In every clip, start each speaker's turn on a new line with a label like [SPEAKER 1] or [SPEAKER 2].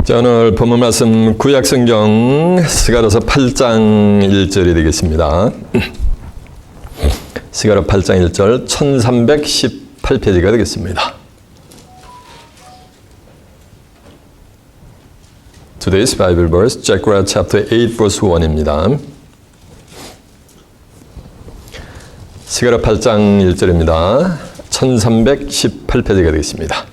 [SPEAKER 1] 자, 오늘 본문 말씀 구약성경 스가랴서 8장 1절이 되겠습니다. 스가랴 8장 1절 1318페이지가 되겠습니다. Today's Bible verse, Zechariah chapter 8 verse 1입니다. 스가랴 8장 1절입니다. 1318페이지가 되겠습니다.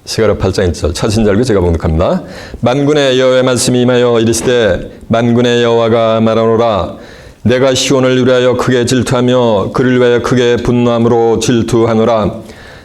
[SPEAKER 1] 스가랴 8장 1절 찾으신 줄 알고 제가 봉독합니다. 만군의 여호와의 말씀이 임하여 이르시되 만군의 여호와가 말하노라 내가 시온을 위하여 크게 질투하며 그를 위하여 크게 분노함으로 질투하노라.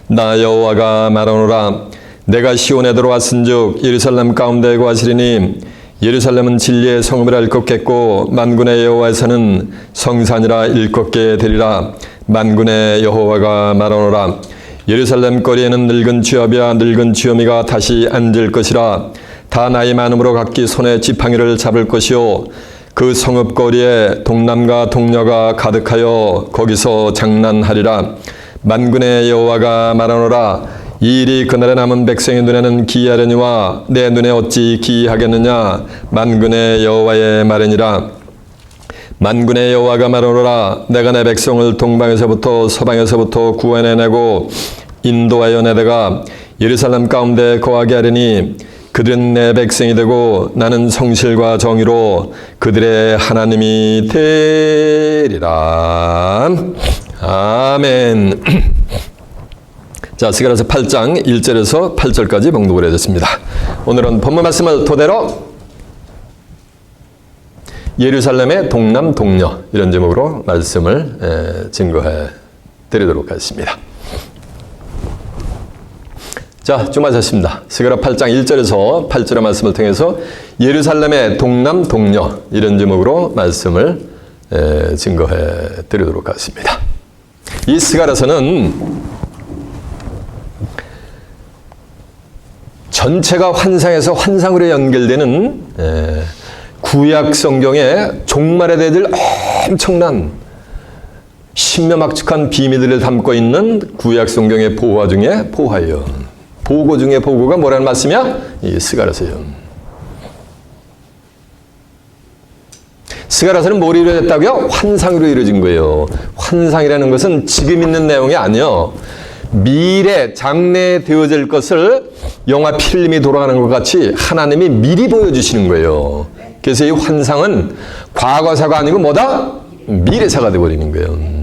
[SPEAKER 1] 나 여호와가 말하노라 내가 시온에 들어왔은즉 예루살렘 가운데 거하시리니 예루살렘은 진리의 성읍이라 일컫겠고 만군의 여호와에서는 성산이라 일컫게 되리라. 만군의 여호와가 말하노라 예루살렘 거리에는 늙은 쥐업이야 늙은 쥐어미가 다시 앉을 것이라. 다 나이 많음으로 각기 손에 지팡이를 잡을 것이요 그 성읍 거리에 동남과 동녀가 가득하여 거기서 장난하리라. 만군의 여호와가 말하노라 이 일이 그날에 남은 백성의 눈에는 기이하려니와 내 눈에 어찌 기이하겠느냐. 만군의 여호와의 말이니라. 만군의 여호와가 말하노라 내가 내 백성을 동방에서부터 서방에서부터 구원해내고 인도하여 내다가 예루살렘 가운데 거하게 하리니 그들은 내 백성이 되고 나는 성실과 정의로 그들의 하나님이 되리라. 아멘. 자, 스가랴서 8장 1절에서 8절까지 봉독을 해줬습니다. 오늘은 본문 말씀을 토대로 예루살렘의 동남 동녀 이런 제목으로 말씀을 증거해 드리도록 하겠습니다. 자, 주마셨습니다. 스가랴 8장 1절에서 8절의 말씀을 통해서 예루살렘의 동남 동녀 이런 제목으로 말씀을 증거해 드리도록 하겠습니다. 이 스가랴서는 전체가 환상에서 환상으로 연결되는 구약 성경의 종말에 대해서 엄청난 신묘막측한 비밀들을 담고 있는 구약 성경의 보화 중에 보화예요. 보고 중에 보고가 뭐라는 말씀이야? 이 스가랴서예요. 스가랴서는 뭐로 이루어졌다고요? 환상으로 이루어진 거예요. 환상이라는 것은 지금 있는 내용이 아니요. 미래 장래에 되어질 것을 영화 필름이 돌아가는 것 같이 하나님이 미리 보여주시는 거예요. 그래서 이 환상은 과거사가 아니고 뭐다? 미래사가 되어버리는 거예요.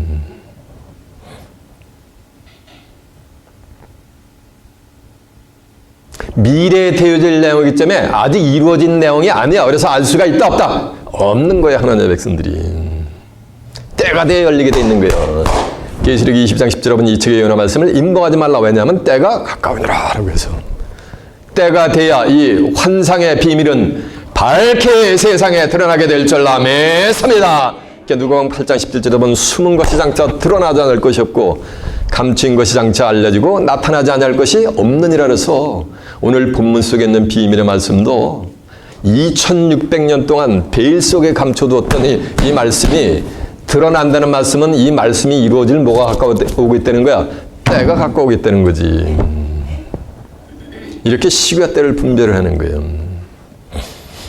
[SPEAKER 1] 미래에 되어질 내용이기 때문에 아직 이루어진 내용이 아니야. 그래서 알 수가 있다 없다? 없는 거야. 하나님의 백성들이. 때가 되어 열리게 돼 있는 거예요. 계시록 20장 10절 보면 이 책의 예언의 말씀을 임봉하지 말라. 왜냐하면 때가 가까우니라 라고 해서 때가 돼야 이 환상의 비밀은 밝게 세상에 드러나게 될 줄 믿습니다. 누가복음 8장 17절에 보면 숨은 것이 장차 드러나지 않을 것이 없고 감추인 것이 장차 알려지고 나타나지 않을 것이 없느니라. 그래서 오늘 본문 속에 있는 비밀의 말씀도 2600년 동안 베일 속에 감춰두었던 이 말씀이 드러난다는 말씀은 이 말씀이 이루어질 뭐가 가까워오고 있다는 거야? 때가 가까우고 있다는 거지. 이렇게 시기와 때를 분별을 하는 거예요.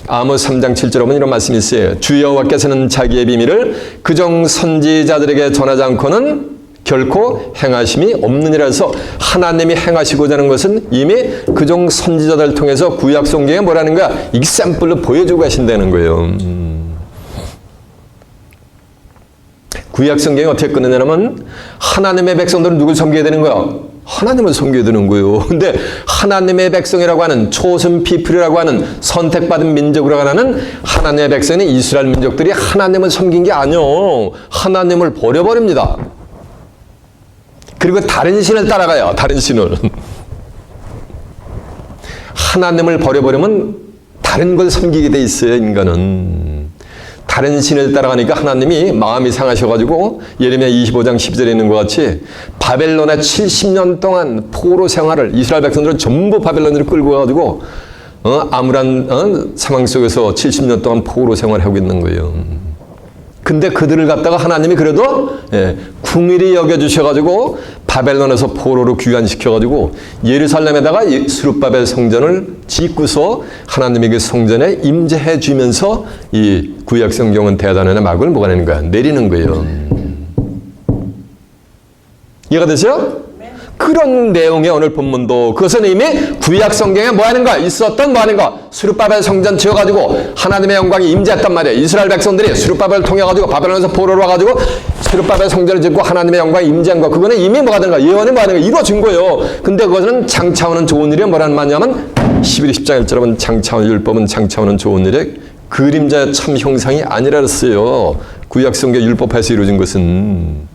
[SPEAKER 1] 아모스 3장 7절에 보면 이런 말씀이 있어요. 주 여호와께서는 자기의 비밀을 그종 선지자들에게 전하지 않고는 결코 행하심이 없느니라. 해서 하나님이 행하시고자 하는 것은 이미 그종 선지자들을 통해서 구약 성경에 뭐라는 거야? 익샘플로 보여주고 가신다는 거예요. 구약 성경이 어떻게 끝내냐면 하나님의 백성들은 누굴 섬겨야 되는 거야? 하나님을 섬겨야 되는 거예요. 근데 하나님의 백성이라고 하는 초선 피플이라고 하는 선택받은 민족이라고 하는 하나님의 백성인 이스라엘 민족들이 하나님을 섬긴 게 아니요. 하나님을 버려버립니다. 그리고 다른 신을 따라가요. 다른 신을. 하나님을 버려버리면 다른 걸 섬기게 돼 있어요. 인간은. 다른 신을 따라가니까 하나님이 마음이 상하셔가지고 예레미야 25장 10절에 있는 것 같이 바벨론에 70년 동안 포로 생활을 이스라엘 백성들은 전부 바벨론으로 끌고 가가지고 암울한 상황 속에서 70년 동안 포로 생활하고 있는 거예요. 근데 그들을 갖다가 하나님이 그래도 궁일이 여겨주셔가지고 바벨론에서 포로로 귀환시켜가지고 예루살렘에다가 스룹바벨 성전을 짓고서 하나님의 그 성전에 임재해 주면서 이 구약 성경은 대단원의 막을 뭐가 내는 거야? 내리는 거예요. 이해가 되죠? 그런 내용의 오늘 본문도 그것은 이미 구약 성경에 뭐 하는 거야? 있었던 뭐 하는 거? 스룹바벨 성전 지어가지고 하나님의 영광이 임재했단 말이에요. 이스라엘 백성들이 스룹바벨을 통해가지고 바벨론에서 포로로 와가지고 스룹바벨 성전을 짓고 하나님의 영광이 임재한 거. 그거는 이미 뭐가 되는 거야? 예언이 뭐 하는 거야? 이루어진 거예요. 근데 그것은 장차 오는 좋은 일이 뭐라는 말이냐면 11, 10장 1절은 장차 오는 율법은 장차 오는 좋은 일의 그림자의 참 형상이 아니라 그랬어요. 구약 성경 율법에서 이루어진 것은.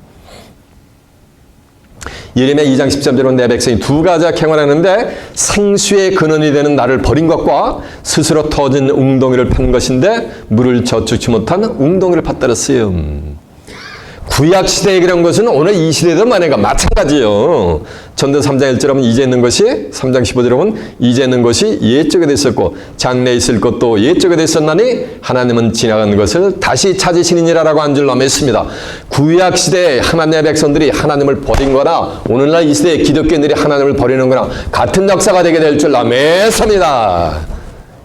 [SPEAKER 1] 예레미야 2장 13절은 내 백성이 두 가지가 행하는데 생수의 근원이 되는 나를 버린 것과 스스로 터진 웅덩이를 판 것인데 물을 저축치 못한 웅덩이를 팠다 그랬어요. 구약 시대에 그런 것은 오늘 이 시대도 만약에 마찬가지예요. 전도 3장 1절하면 이제 있는 것이 3장 15절하면 이제 있는 것이 옛적에 됐었고 장래에 있을 것도 옛적에 됐었나니 하나님은 지나간 것을 다시 찾으시느니라라고 한 줄로 맺습니다. 구약 시대에 하나님의 백성들이 하나님을 버린 거나 오늘날 이 시대에 기독교인들이 하나님을 버리는 거나 같은 역사가 되게 될 줄로 맺습니다.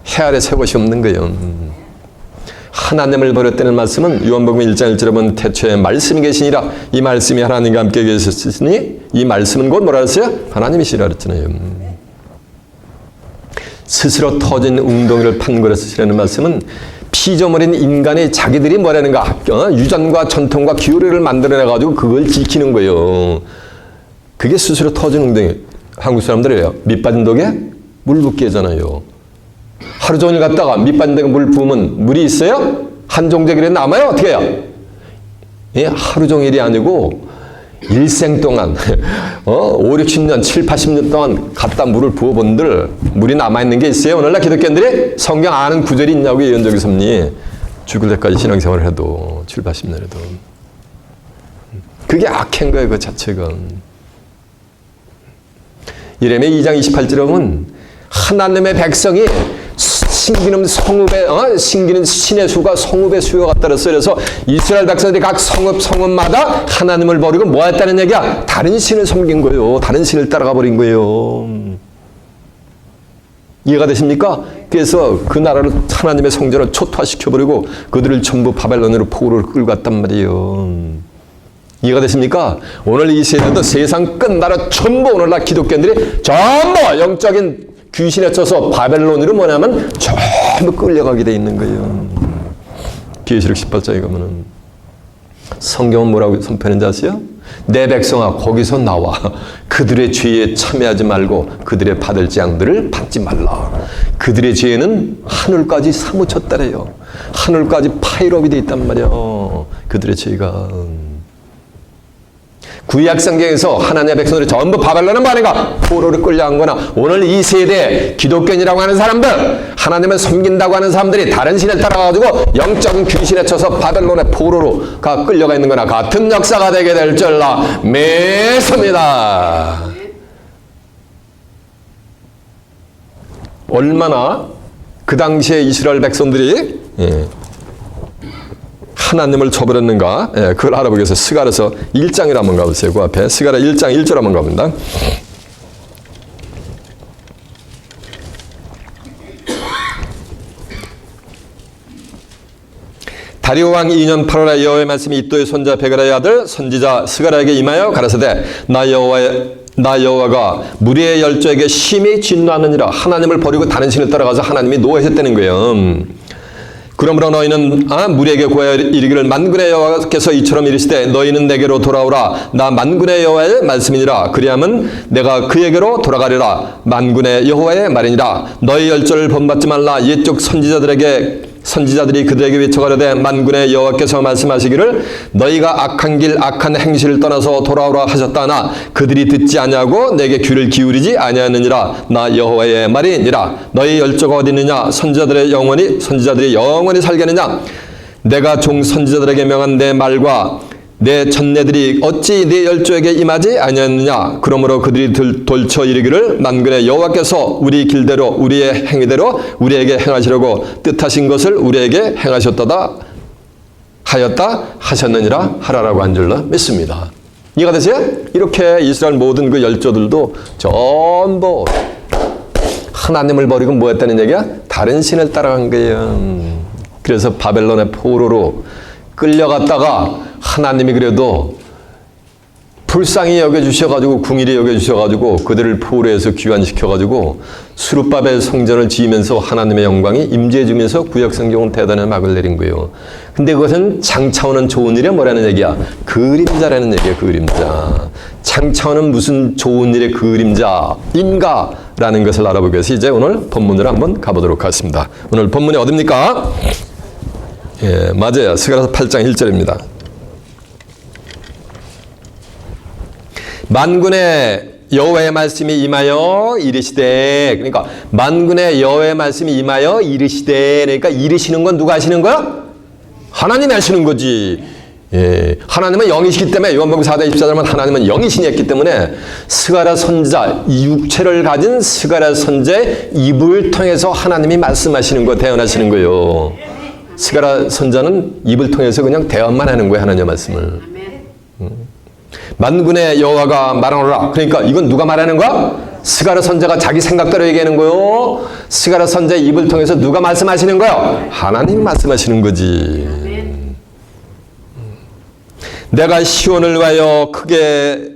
[SPEAKER 1] 해 아래 새 것이 없는 거예요. 하나님을 버렸다는 말씀은 요한복음 1장 1절에 보면 태초에 말씀이 계시니라 이 말씀이 하나님과 함께 계셨으니 이 말씀은 곧 뭐라 했어요? 하나님이시라 그랬잖아요. 스스로 터진 웅덩이를 판 거라는 말씀은 피조물인 인간이 자기들이 뭐라는가 유전과 전통과 기호를 만들어내가지고 그걸 지키는 거예요. 그게 스스로 터진 웅덩이. 한국 사람들이에요. 밑 빠진 독에 물 붓기 하잖아요. 하루 종일 갔다가 밑빠진 데가 물 부으면 물이 있어요? 한 종자기에 남아요? 어떻게 해요? 예, 하루 종일이 아니고 일생 동안 5, 60년, 7, 80년 동안 갖다 물을 부어본들 물이 남아있는 게 있어요? 오늘날 기독교인들이 성경 아는 구절이 있냐고 예언적인 섭리 죽을 때까지 신앙생활을 해도 7, 80년 해도 그게 악한 거예요. 그 자체가. 예레미야 2장 28절에 보면 하나님의 백성이 신기는 성읍의 신기는 신의 수가 성읍의 수요 같다 그랬어요. 그래서 이스라엘 백성들이 각 성읍마다 하나님을 버리고 뭐 했다는 얘기야? 다른 신을 섬긴 거예요. 다른 신을 따라가 버린 거예요. 이해가 되십니까? 그래서 그 나라를 하나님의 성전을 초토화시켜버리고 그들을 전부 바벨론으로 포로를 끌고 갔단 말이에요. 이해가 되십니까? 오늘 이 세대도 세상 끝나라 전부 오늘날 기독교인들이 전부 영적인 귀신에 쪄서 바벨론으로 뭐냐면 전부 끌려가게 돼 있는 거예요. 계시록 18장에 가면은 성경은 뭐라고 선포하는지 아세요? 내 백성아 거기서 나와 그들의 죄에 참여하지 말고 그들의 받을 재앙들을 받지 말라. 그들의 죄는 하늘까지 사무쳤다래요. 하늘까지 파일업이 돼 있단 말이야. 그들의 죄가. 구약 성경에서 하나님의 백성들이 전부 바벨론은 뭐하는가? 포로를 끌려간 거나 오늘 이 세대 기독교인이라고 하는 사람들 하나님을 섬긴다고 하는 사람들이 다른 신을 따라가지고 영적인 귀신에 쳐서 바벨론의 포로로 끌려가 있는 거나 같은 역사가 되게 될 줄라 믿습니다. 얼마나 그 당시에 이스라엘 백성들이 하나님을 저버렸는가? 예, 그걸 알아보기 위해서 스가랴서 1장을 한번 가보세요. 그 앞에 스가랴 1장 1절 한번 가봅니다. 다리오 왕 2년 8월에 여호와의 말씀이 이도의 손자 베가랴의 아들 선지자 스가랴에게 임하여 가라사대 나 여호와가 무리의 열조에게 심히 진노하느니라. 하나님을 버리고 다른 신을 따라가서 하나님이 노하셨다는 거예요. 그러므로 너희는 무리에게 고하여 이르기를 만군의 여호와께서 이처럼 이르시되 너희는 내게로 돌아오라. 나 만군의 여호와의 말씀이니라. 그리하면 내가 그에게로 돌아가리라. 만군의 여호와의 말이니라. 너희 열조를 본받지 말라. 옛적 선지자들이 그들에게 외쳐가려되 만군의 여호와께서 말씀하시기를 너희가 악한 길 악한 행실을 떠나서 돌아오라 하셨다나 그들이 듣지 아니하고 내게 귀를 기울이지 아니하느니라. 나 여호와의 말이니라. 너희 열조가 어디 있느냐? 선지자들이 영원히 살겠느냐? 내가 종 선지자들에게 명한 내 말과 내 전내들이 어찌 네 열조에게 임하지 아니하느냐? 그러므로 그들이 돌쳐 이르기를 만군의 여호와께서 우리 길대로 우리의 행위대로 우리에게 행하시려고 뜻하신 것을 우리에게 하였다 하셨느니라 하라라고 한 줄로 믿습니다. 이해가 되세요? 이렇게 이스라엘 모든 그 열조들도 전부 하나님을 버리고 뭐 했다는 얘기야? 다른 신을 따라간 거예요. 그래서 바벨론의 포로로 끌려갔다가 하나님이 그래도 불쌍히 여겨주셔가지고 궁일이 여겨주셔가지고 그들을 포로에서 귀환시켜가지고 수룹바벨 성전을 지으면서 하나님의 영광이 임재해주면서 구약성경은 대단한 막을 내린 거예요. 근데 그것은 장차오는 좋은 일이 뭐라는 얘기야? 그림자라는 얘기야. 그림자. 장차오는 무슨 좋은 일의 그림자인가? 라는 것을 알아보기 위해서 이제 오늘 본문으로 한번 가보도록 하겠습니다. 오늘 본문이 어딥니까? 예, 맞아요. 스가랴서 8장 1절입니다. 만군의 여호와의 말씀이 임하여 이르시되, 그러니까 만군의 여호와의 말씀이 임하여 이르시되, 그러니까 이르시는 건 누가 하시는 거야? 하나님이 하시는 거지. 예, 하나님은 영이시기 때문에 요한복음 4장 24절은 하나님은 영이신이 했기 때문에 스가랴 선지자, 이 육체를 가진 스가랴 선지자의 입을 통해서 하나님이 말씀하시는 거, 대언하시는 거예요. 스가랴 선지자는 입을 통해서 그냥 대언만 하는 거예요. 하나님의 말씀을. 만군의 여호와가 말하노라. 그러니까 이건 누가 말하는 거야? 스가랴 선지자가 자기 생각대로 얘기하는 거요. 스가랴 선지자의 입을 통해서 누가 말씀하시는 거야? 하나님 말씀하시는 거지. 내가 시온을 위하여 크게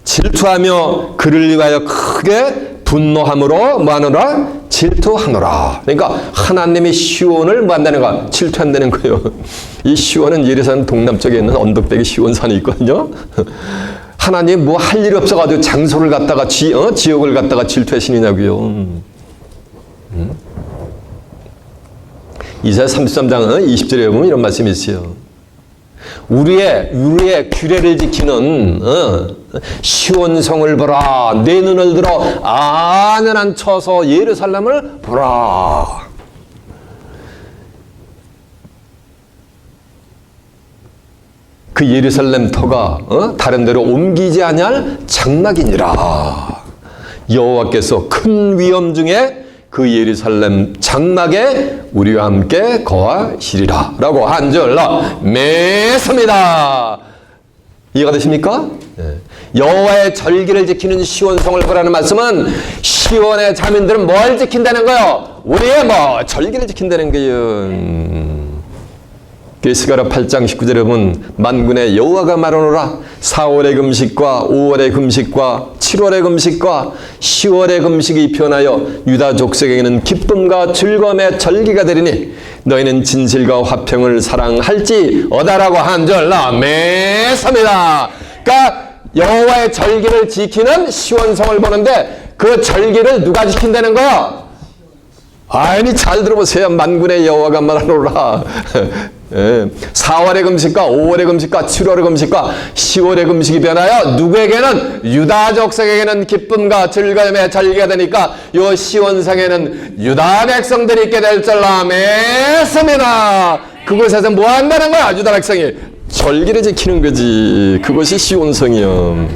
[SPEAKER 1] 질투하며 그를 위하여 크게 분노함으로 뭐하노라? 질투하노라. 그러니까 하나님이 시온을 뭐한다는 거야? 질투한다는 거예요. 이 시온은 예루살렘 동남쪽에 있는 언덕배기 시온산이 있거든요. 하나님 뭐 할 일이 없어가지고 장소를 갖다가 지역을 갖다가 질투하시느냐고요. 이사야 33장 20절에 보면 이런 말씀이 있어요. 우리의 규례를 지키는 시온성을 보라. 내 눈을 들어 아련한 처소 예루살렘을 보라. 그 예루살렘 터가 다른 데로 옮기지 아니할 장막이니라. 여호와께서 큰 위험 중에 그 예루살렘 장막에 우리와 함께 거하시리라 라고 한 줄 맺습니다. 이해가 되십니까? 네. 여호와의 절기를 지키는 시온성을 보라는 말씀은 시온의 자민들은 뭘 지킨다는 거예요? 우리의 절기를 지킨다는 거예요. 스가랴 8장 19절에 보면 만군의 여호와가 말하노라. 4월의 금식과 5월의 금식과 7월의 금식과 10월의 금식이 변하여 유다 족속에게는 기쁨과 즐거움의 절기가 되리니 너희는 진실과 화평을 사랑할지 어다라고 한 줄 맺습니다. 그러니까 여호와의 절기를 지키는 시온성을 보는데 그 절기를 누가 지킨다는 거야? 아니 잘 들어보세요. 만군의 여호와가 말하노라. 4월의 금식과 5월의 금식과 7월의 금식과 10월의 금식이 변하여 누구에게는 유다 족속에게는 기쁨과 즐거움의 절기가 되니까 요 시온성에는 유다 백성들이 있게 될 줄 맺습니다. 그곳에서 뭐 한다는 거야? 유다 백성이 절기를 지키는 거지. 그것이 시온성이요.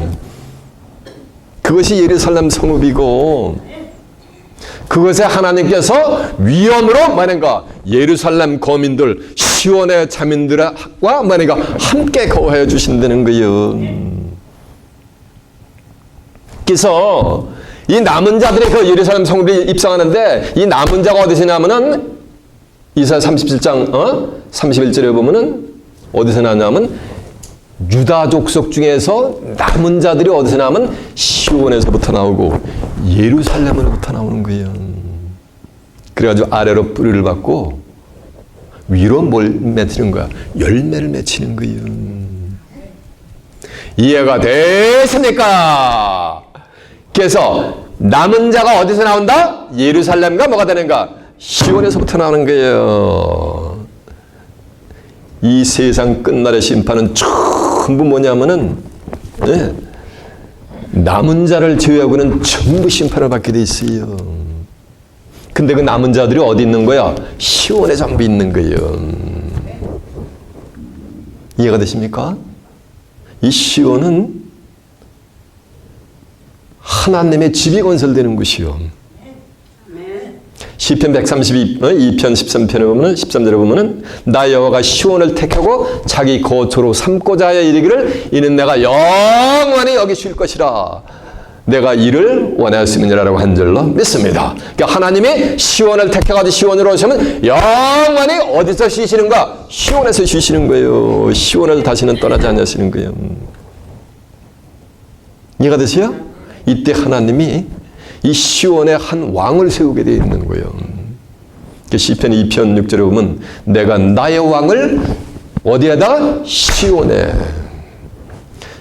[SPEAKER 1] 그것이 예루살렘 성읍이고 그것에 하나님께서 위엄으로 뭐는가 예루살렘 거민들 시온의 자민들과 뭐는가 함께 거하여 주신다는 거예요. 그래서 이 남은 자들이 그 예루살렘 성읍에 입성하는데 이 남은 자가 어디서 나면은 이사야 37장 31절에 보면은 어디서 나냐면 유다 족속 중에서 남은 자들이 어디서 나면 시온에서부터 나오고 예루살렘으로부터 나오는 거예요. 그래가지고 아래로 뿌리를 받고 위로 뭘 맺히는 거야? 열매를 맺히는 거예요. 이해가 되십니까? 그래서 남은 자가 어디서 나온다? 예루살렘과 뭐가 되는가? 시온에서부터 나오는 거예요. 이 세상 끝날의 심판은 전부 뭐냐면은 남은 자를 제외하고는 전부 심판을 받게 돼 있어요. 근데 그 남은 자들이 어디 있는 거야? 시온에 전부 있는 거예요. 이해가 되십니까? 이 시온은 하나님의 집이 건설되는 곳이요. 시편 132편 13편에 보면은 13절에 보면은 나 여호와가 시온을 택하고 자기 거처로 삼고자 하여 이르기를 이는 내가 영원히 여기 쉴 것이라. 내가 이를 원하였음이니라라고 한 줄로 믿습니다. 그러니까 하나님이 시온을 택해가지고 시온으로 오시면 영원히 어디서 쉬시는가? 시온에서 쉬시는 거예요. 시온을 다시는 떠나지 않으시는 거예요. 이해가 되세요? 이때 하나님이 이 시온에 한 왕을 세우게 되어 있는 거예요. 시편 2편 6절에 보면 내가 나의 왕을 어디에다? 시온에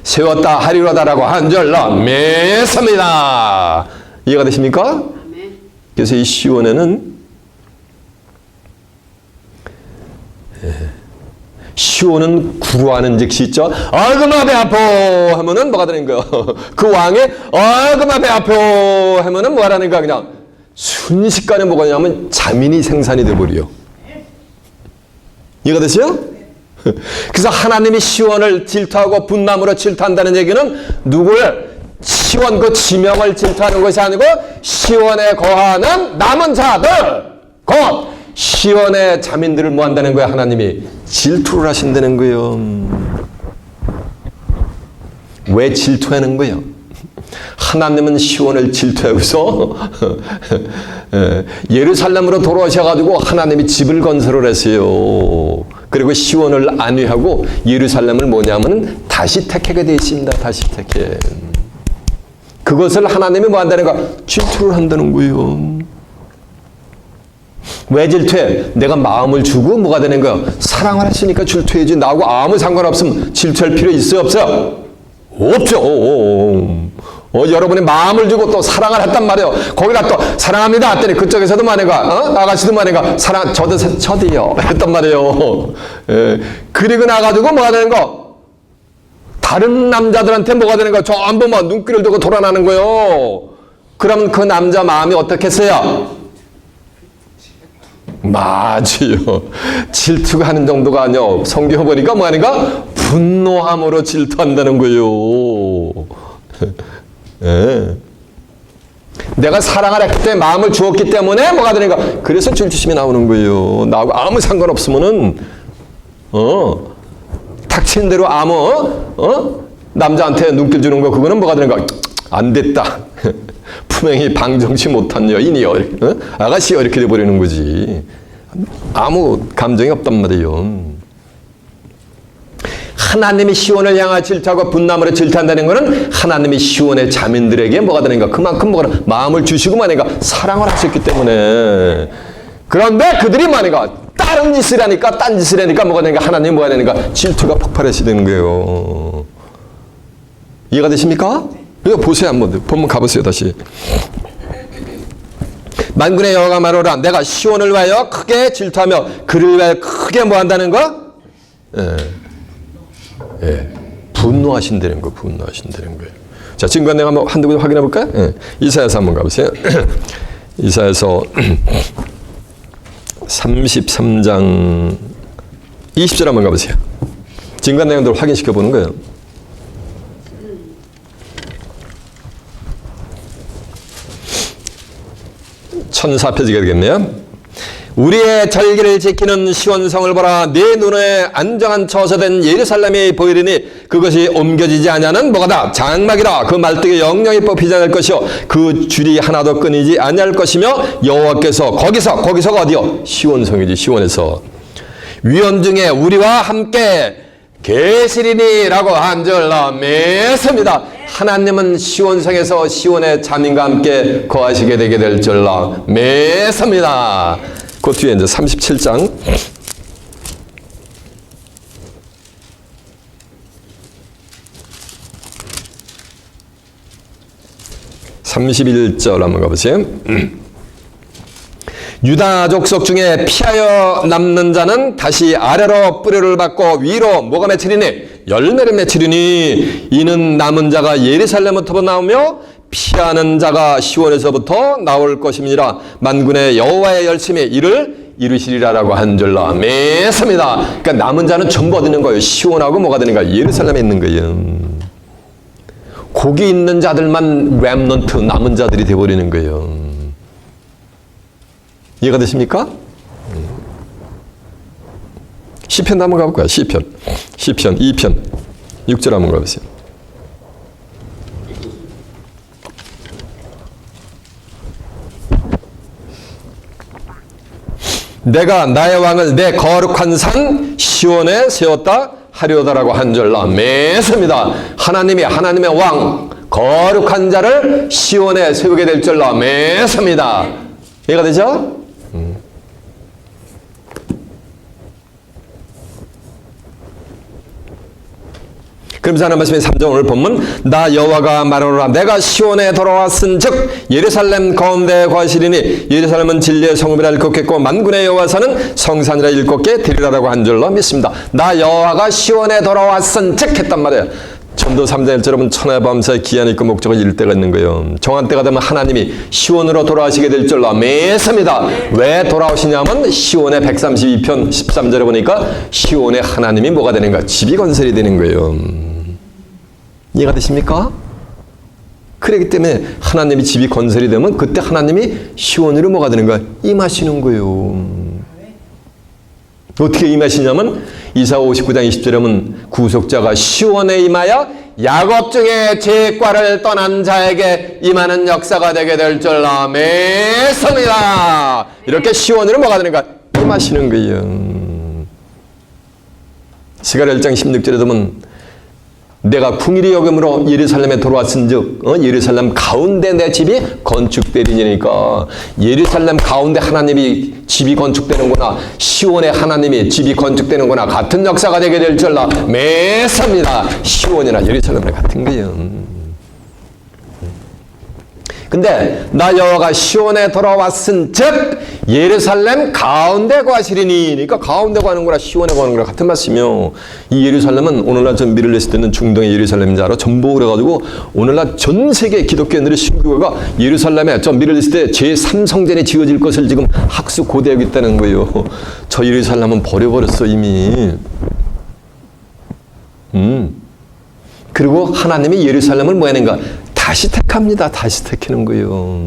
[SPEAKER 1] 세웠다 하리로다라고 한 줄로 믿습니다. 이해가 되십니까? 그래서 이 시온에는 시온은 구하는 즉시 있죠. 얼그마 배 아파 하면은 뭐가 되는 거예요? 그 왕의 얼그마 배 아파 하면은 뭐 하라는 거야? 그냥 순식간에 뭐가 되냐면 자민이 생산이 돼버려요. 이해가 되세요? 그래서 하나님이 시온을 질투하고 분남으로 질투한다는 얘기는 누구를? 시온 그 지명을 질투하는 것이 아니고 시온에 거하는 남은 자들 곧 시온의 자민들을 뭐 한다는 거야? 하나님이 질투를 하신다는 거예요. 왜 질투하는 거예요? 하나님은 시온을 질투하고서 예루살렘으로 돌아오셔가지고 하나님이 집을 건설을 했어요. 그리고 시온을 안위하고 예루살렘을 뭐냐면 다시 택하게 되어 있습니다. 다시 택해. 그것을 하나님이 뭐 한다는 거야? 질투를 한다는 거예요. 왜 질투해? 내가 마음을 주고 뭐가 되는 거야? 사랑을 했으니까 질투해야지. 나하고 아무 상관없으면 질투할 필요 있어요? 없어요? 없죠. 여러분이 마음을 주고 또 사랑을 했단 말이에요. 거기다 또 사랑합니다 했더니 그쪽에서도 말해가 아가씨도 말해가 사랑 저도요 했단 말이에요. 그리고 나가지고 뭐가 되는 거? 다른 남자들한테 뭐가 되는 거? 전부 뭐 눈길을 두고 돌아나는 거예요. 그럼 그 남자 마음이 어떻겠어요? 맞아요. 질투가 하는 정도가 아니요. 성경 보니까 뭐 하는가? 분노함으로 질투한다는 거예요. 예. 내가 사랑을 했기 때문에 마음을 주었기 때문에 뭐가 되는가? 그래서 질투심이 나오는 거예요. 나하고 아무 상관없으면은 닥치는 대로 아무 남자한테 눈길 주는 거 그거는 뭐가 되는가? 안 됐다. 분명히 방정치 못한 여인이요. 아가씨요. 이렇게 돼버리는 거지. 아무 감정이 없단 말이에요. 하나님이 시온을 향하여 질투하고 분남으로 질투한다는 것은 하나님이 시온의 자민들에게 뭐가 되는가? 그만큼 뭐가 마음을 주시고 말인가? 사랑을 하셨기 때문에. 그런데 그들이 말인가? 다른 짓을 하니까 딴 짓을 하니까 뭐가 되는가? 하나님이 뭐가 되는가? 질투가 폭발하시는 거예요. 이해가 되십니까? 이거 보세요. 한번 본문 가보세요. 다시. 만군의 여호와가 말하노라 내가 시온을 위하여 크게 질투하며 그를 위하여 크게 뭐 한다는 거? 분노하신다는 거, 분노하신다는 거예요. 자, 지금 내가 한번 한두 번 확인해 볼까요? 이사야서 한번 가보세요. 이사야서 33장 20절 한번 가보세요. 지금 내용들을 확인시켜 보는 거예요. 천사표지가 되겠네요. 우리의 절기를 지키는 시온성을 보라. 네 눈에 안정한 처소된 예루살렘이 보이리니 그것이 옮겨지지 아니하는 뭐가다? 장막이라. 그 말뚝에 영영이 뽑히지 않을 것이요 그 줄이 하나도 끊이지 아니할 것이며 여호와께서 거기서가 어디요? 시온성이지. 시온에서 위원 중에 우리와 함께 계시리니라고 한 줄로 믿습니다. 하나님은 시온성에서 시온의 자민과 함께 거하시게 되게 될 줄로 믿습니다. 그 뒤에 이제 37장 31절 한번 가보세요. 유다 족속 중에 피하여 남는 자는 다시 아래로 뿌리를 받고 위로 뭐가 맺히리니? 열매를 맺히리니 이는 남은 자가 예루살렘부터 나오며 피하는 자가 시온에서부터 나올 것임이라. 만군의 여호와의 열심히 이를 이루시리라라고 한 줄로 믿습니다. 그러니까 남은 자는 전부 어디 있는 거예요? 시온하고 뭐가 되는가? 예루살렘에 있는 거예요. 거기 있는 자들만 렘넌트 남은 자들이 되어버리는 거예요. 이해가 되십니까? 시편도 한번 가볼까요? 시편 2편 6절 한번 가보세요. 내가 나의 왕을 내 거룩한 산 시온에 세웠다 하려다라고 한 줄로 매섭니다. 하나님이 하나님의 왕 거룩한 자를 시온에 세우게 될 줄로 매섭니다. 이해가 되죠? 그러면서 하나님 말씀의 3절 오늘 본문 나 여호와가 말하노라 내가 시온에 돌아왔은즉 예루살렘 가운데 거하시리니 예루살렘은 진리의 성읍이라 일컫겠고 만군의 여호와서는 성산이라 일컫게 되리라라고 한 줄로 믿습니다. 나 여호와가 시온에 돌아왔은즉 했단 말이에요. 전도 3장 1절 여러분 천하 밤사이 기한이 있고 목적을 이룰 때가 있는 거예요. 정한 때가 되면 하나님이 시온으로 돌아오시게 될 줄로 믿습니다. 왜 돌아오시냐면 시온의 132편 13절에 보니까 시온의 하나님이 뭐가 되는가? 집이 건설이 되는 거예요. 이해가 되십니까? 그렇기 때문에 하나님이 집이 건설이 되면 그때 하나님이 시온으로 뭐가 되는가? 임하시는 거예요. 어떻게 임하시냐면 이사 59장 20절에 보면 구속자가 시온에 임하여 야곱 중에 죄과를 떠난 자에게 임하는 역사가 되게 될 줄로 믿습니다. 이렇게 시온으로 뭐가 되는가? 임하시는 거예요. 스가랴 1장 16절에 보면 내가 궁일이 여김으로 예루살렘에 돌아왔은즉 예루살렘 가운데 내 집이 건축되리니까 예루살렘 가운데 하나님이 집이 건축되는구나 시온에 하나님이 집이 건축되는구나 같은 역사가 되게 될 줄로 믿습니다. 시온이나 예루살렘이나 같은 거예요. 근데 나 여호와가 시온에 돌아왔은즉 예루살렘 가운데 거하시리니 그러니까 가운데 거하는 거라 시온에 거하는 거라 같은 말씀이요. 이 예루살렘은 오늘날 전 미들리스트에 있는 중동의 예루살렘인 줄 알아? 전부 그래가지고 오늘날 전 세계 기독교인들의 신교가 예루살렘에 저 미들리스트에 제3성전이 지어질 것을 지금 학수 고대하고 있다는 거예요. 저 예루살렘은 버려버렸어 이미. 그리고 하나님이 예루살렘을 뭐 하는가? 다시 택합니다. 다시 택하는 거예요.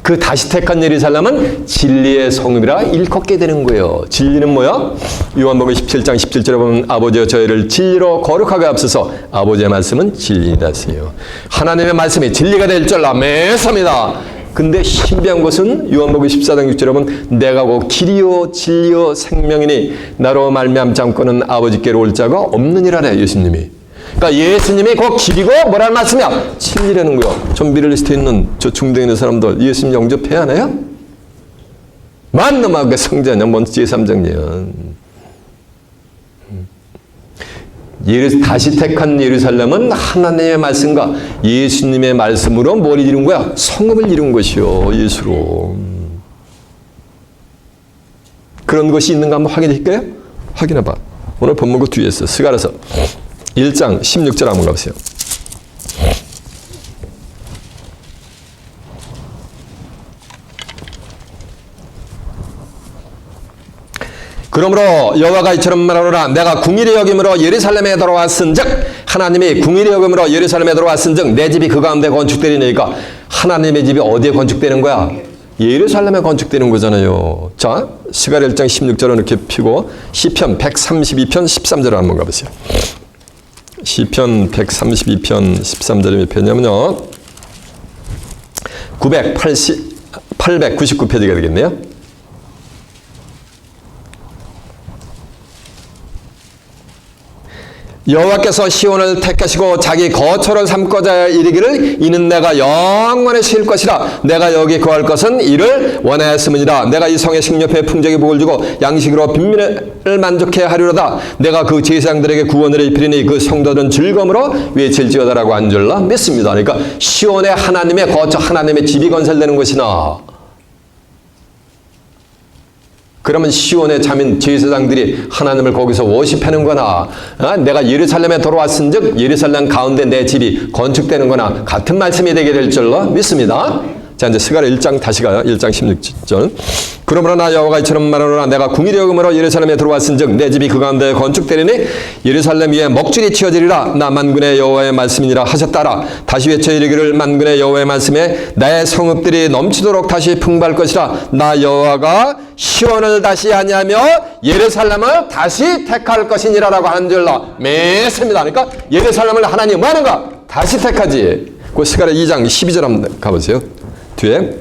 [SPEAKER 1] 그 다시 택한 예루살렘은 진리의 성읍이라 일컫게 되는 거예요. 진리는 뭐야? 요한복음 17장 17절에 보면 아버지여 저희를 진리로 거룩하게 앞서서 아버지의 말씀은 진리다 하세요. 하나님의 말씀이 진리가 될 줄로 믿습니다. 근데 신비한 것은 요한복음 14장 6절에 보면 내가 곧 길이요 진리요 생명이니 나로 말미암지 않고는 아버지께로 올 자가 없느니라래 예수님이. 그러니까 예수님이 그 길이고 뭐라는 말씀이야? 진리라는 거야. 전 미들리스트에 있는 저 중동에 있는 사람들 예수님 영접해야 하나요? 만놈하게 성전이야. 뭔 제3정이야. 다시 택한 예루살렘은 하나님의 말씀과 예수님의 말씀으로 뭘 이룬 거야? 성읍을 이룬 것이요. 예수로. 그런 것이 있는가 한번 확인할까요? 확인해봐. 오늘 본문고 뒤에 있어. 스가랴서 1장 16절 한번 가보세요. 그러므로 여호와가 이처럼 말하노라 내가 궁일이 여김으로 예루살렘에 들어왔은즉 하나님이 궁일이 여김으로 예루살렘에 들어왔은즉 내 집이 그 가운데 건축되리니까 하나님의 집이 어디에 건축되는 거야? 예루살렘에 건축되는 거잖아요. 자, 스가랴 1장 16절을 이렇게 펴고 시편 132편 13절을 한번 가보세요. 시편 132편 13절이 몇 편이냐면요. 899페이지가 되겠네요. 여호와께서 시온을 택하시고 자기 거처를 삼고자 이르기를 이는 내가 영원히 쉴 것이라 내가 여기 거할 것은 이를 원하였음이니라 내가 이 성의 식료패 풍족의 복을 주고 양식으로 빈민을 만족해 하리로다 내가 그 제사장들에게 구원을 입히리니 그 성도들은 즐거움으로 외칠지어다라고 한 줄로 믿습니다. 그러니까 시온의 하나님의 거처 하나님의 집이 건설되는 것이나 그러면 시온의 자민 제사장들이 하나님을 거기서 워십하는 거나 내가 예루살렘에 돌아왔은즉 예루살렘 가운데 내 집이 건축되는 거나 같은 말씀이 되게 될 줄로 믿습니다. 자, 이제 스가랴 1장 다시 가요. 1장 16절. 그러므로 나 여호와가 이처럼 말하노라. 내가 궁일의 여금으로 예루살렘에 들어왔은즉 내 집이 그 가운데 건축되리니 예루살렘 위에 먹줄이 치어지리라. 나 만군의 여호와의 말씀이니라 하셨다라. 다시 외쳐 이르기를 만군의 여호와의 말씀에 나의 성읍들이 넘치도록 다시 풍부할 것이라. 나 여호와가 시온을 다시 하냐며 예루살렘을 다시 택할 것이니라라고 하는 줄로 맺습니다. 그러니까 예루살렘을 하나님 뭐 하는가? 다시 택하지. 그 스가랴 2장 12절 한번 가보세요. 뒤에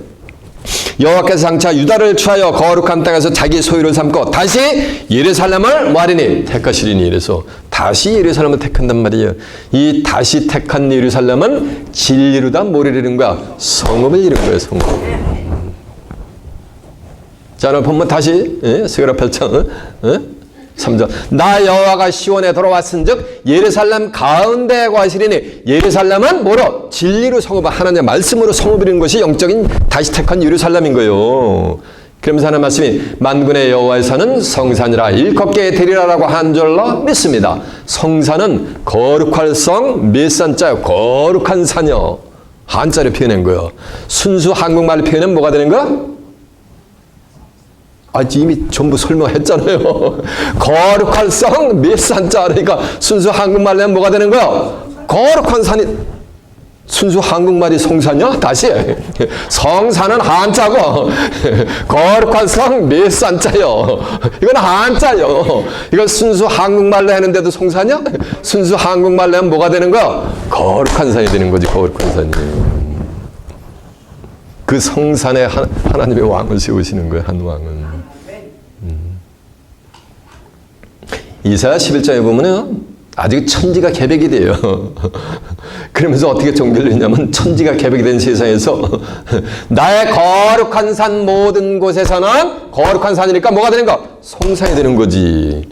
[SPEAKER 1] 여호와께서 장차 유다를 취하여 거룩한 땅에서 자기 소유를 삼고 다시 예루살렘을 뭐하리니? 택하시리니. 이래서 다시 예루살렘을 택한단 말이에요. 이 다시 택한 예루살렘은 진리로다 뭘 이루는 거야? 성읍을 이루는 거예요. 성읍. 자, 오늘 본문 다시 스가랴 8장 3절. 나 여호와가 시온에 돌아왔은즉 예루살렘 가운데에 거하시리니. 예루살렘은 뭐로? 진리로 성읍, 하나님의 말씀으로 성읍을 이루는 것이 영적인 다시 택한 예루살렘인 거예요. 그러면서 하나님 말씀이 만군의 여호와에서는 성산이라 일컫게 되리라라고 한 줄로 믿습니다. 성산은 거룩할 성 몇 산자요? 거룩한 산이요. 한자로 표현한 거예요. 순수 한국말로 표현하면 뭐가 되는 거야? 이미 전부 설명했잖아요. 거룩한 성 몇 산자. 그러니까 순수 한국말로 하면 뭐가 되는 거야? 거룩한 산이. 순수 한국말이 성산이야? 다시. 성산은 한자고 거룩한 성 몇 산자요. 이건 한자요. 이건 순수 한국말로 하는데도 성산이야? 순수 한국말로 하면 뭐가 되는 거야? 거룩한 산이 되는 거지. 거룩한 산이. 그 성산에 하나님의 왕을 세우시는 거예요. 한 왕은. 이사야 11장에 보면은 아직 천지가 개벽이 돼요. 그러면서 어떻게 종교를 했냐면 천지가 개벽이 된 세상에서 나의 거룩한 산 모든 곳에서는 거룩한 산이니까 뭐가 되는 거? 성산이 되는 거지.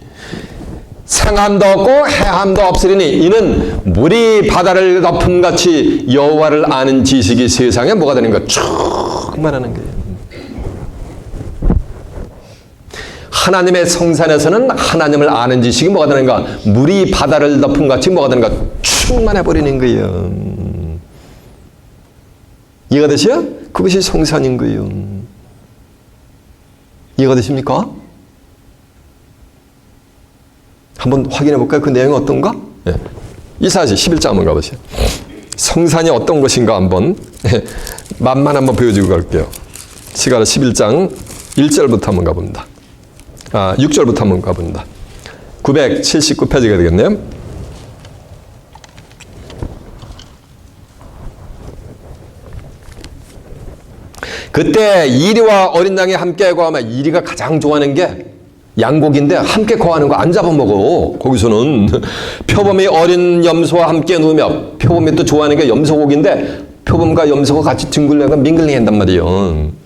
[SPEAKER 1] 상함도 없고 해함도 없으리니 이는 물이 바다를 덮음같이 여호와를 아는 지식이 세상에 뭐가 되는 거? 충만하는 거예요. 하나님의 성산에서는 하나님을 아는 지식이 뭐가 되는가? 물이 바다를 덮음같이 뭐가 되는가? 충만해 버리는 거예요. 이해가 되세요? 그것이 성산인 거예요. 이해가 되십니까? 한번 확인해 볼까요? 그 내용이 어떤가? 네. 이사야 11장 한번 가보세요. 성산이 어떤 것인가 한번 맛만 한번 보여주고 갈게요. 스가랴 11장 1절부터 한번 가봅니다. 6절부터 한번 가봅니다. 979페이지가 되겠네요. 그때 이리와 어린 양이 함께 거하면, 이리가 가장 좋아하는 게 양고기인데 함께 거하는 거 안 잡아먹어. 거기서는 표범이 어린 염소와 함께 누우며, 표범이 또 좋아하는 게 염소고기인데 표범과 염소가 같이 뒹굴려가 밍글링 한단 말이에요.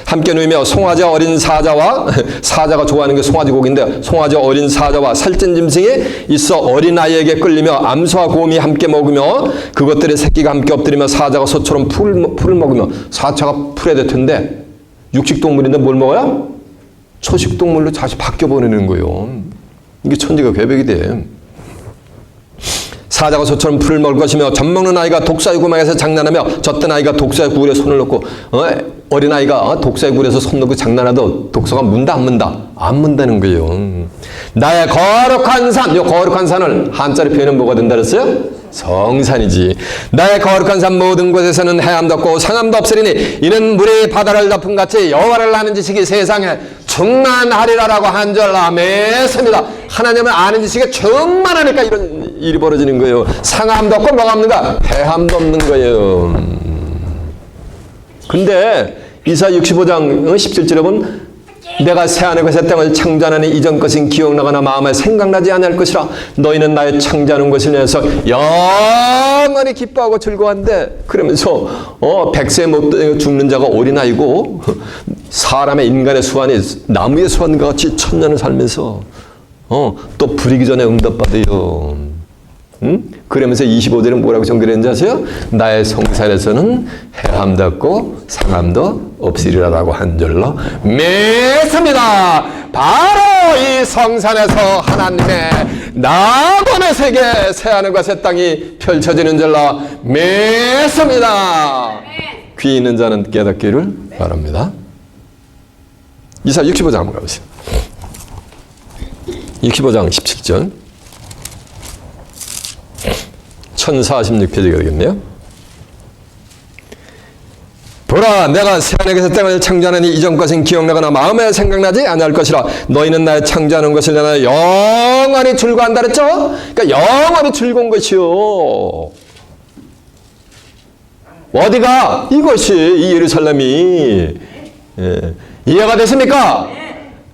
[SPEAKER 1] 함께 누이며 송아지 어린 사자와, 사자가 좋아하는 게 송아지 고기인데 송아지 어린 사자와 살찐 짐승이 있어 어린아이에게 끌리며 암소와 곰이 함께 먹으며 그것들의 새끼가 함께 엎드리며 사자가 소처럼 풀을 먹으며. 사자가 풀에 될 텐데 육식동물인데 뭘 먹어요? 초식동물로 다시 바뀌어버리는 거예요. 이게 천지가 괴벽이 돼. 사자가 소처럼 풀을 먹을 것이며 젖먹는 아이가 독사의 구멍에서 장난하며 젖된 아이가 독사의 굴에 손을 넣고, 어린아이가 독사의 굴에서 손 넣고 장난해도 독사가 문다 안 문다? 안 문다는 거예요. 나의 거룩한 산, 이 거룩한 산을 한자로 표현은 뭐가 된다 그랬어요? 성산이지. 나의 거룩한 산 모든 곳에서는 해함도 없고 상함도 없으리니 이는 물이 바다를 덮음같이 여호와를 아는 지식이 세상에 충만하리라라고 한 줄 아멘습니다. 하나님을 아는 지식이 충만하니까 이런 일이 벌어지는 거예요. 상함도 없고 뭐가 없는가? 해함도 없는 거예요. 근데 이사야 65장 17절에 보면 내가 새하늘과 새 땅을 창조하니 이전 것은 기억나거나 마음에 생각나지 않을 것이라. 너희는 나의 창조하는 것을 위해서 영원히 기뻐하고 즐거워한데, 그러면서 백세 못 죽는 자가 어린아이고 사람의 인간의 수완이 나무의 수완과 같이 천년을 살면서 또 부리기 전에 응답받아요. 그러면서 25절은 뭐라고 전개했는지 아세요? 나의 성산에서는 해함도 없고 상함도 없으리라라고 한 줄로 믿습니다. 바로 이 성산에서 하나님의 낙원의 세계, 새하늘과 새 땅이 펼쳐지는 줄로 믿습니다. 귀 있는 자는 깨닫기를 바랍니다. 이사 65장 한번 가보세요. 65장 17절. 1046페이지가 되겠네요. 보라, 내가 새하늘에서 땅을 창조하니 이전 것은 기억나거나 마음에 생각나지 아니할 것이라. 너희는 나의 창조하는 것을 내가 영원히 즐거워한다 그랬죠? 그러니까 영원히 즐거운 것이요. 어디가? 이것이 이 예루살렘이. 예. 이해가 됐습니까?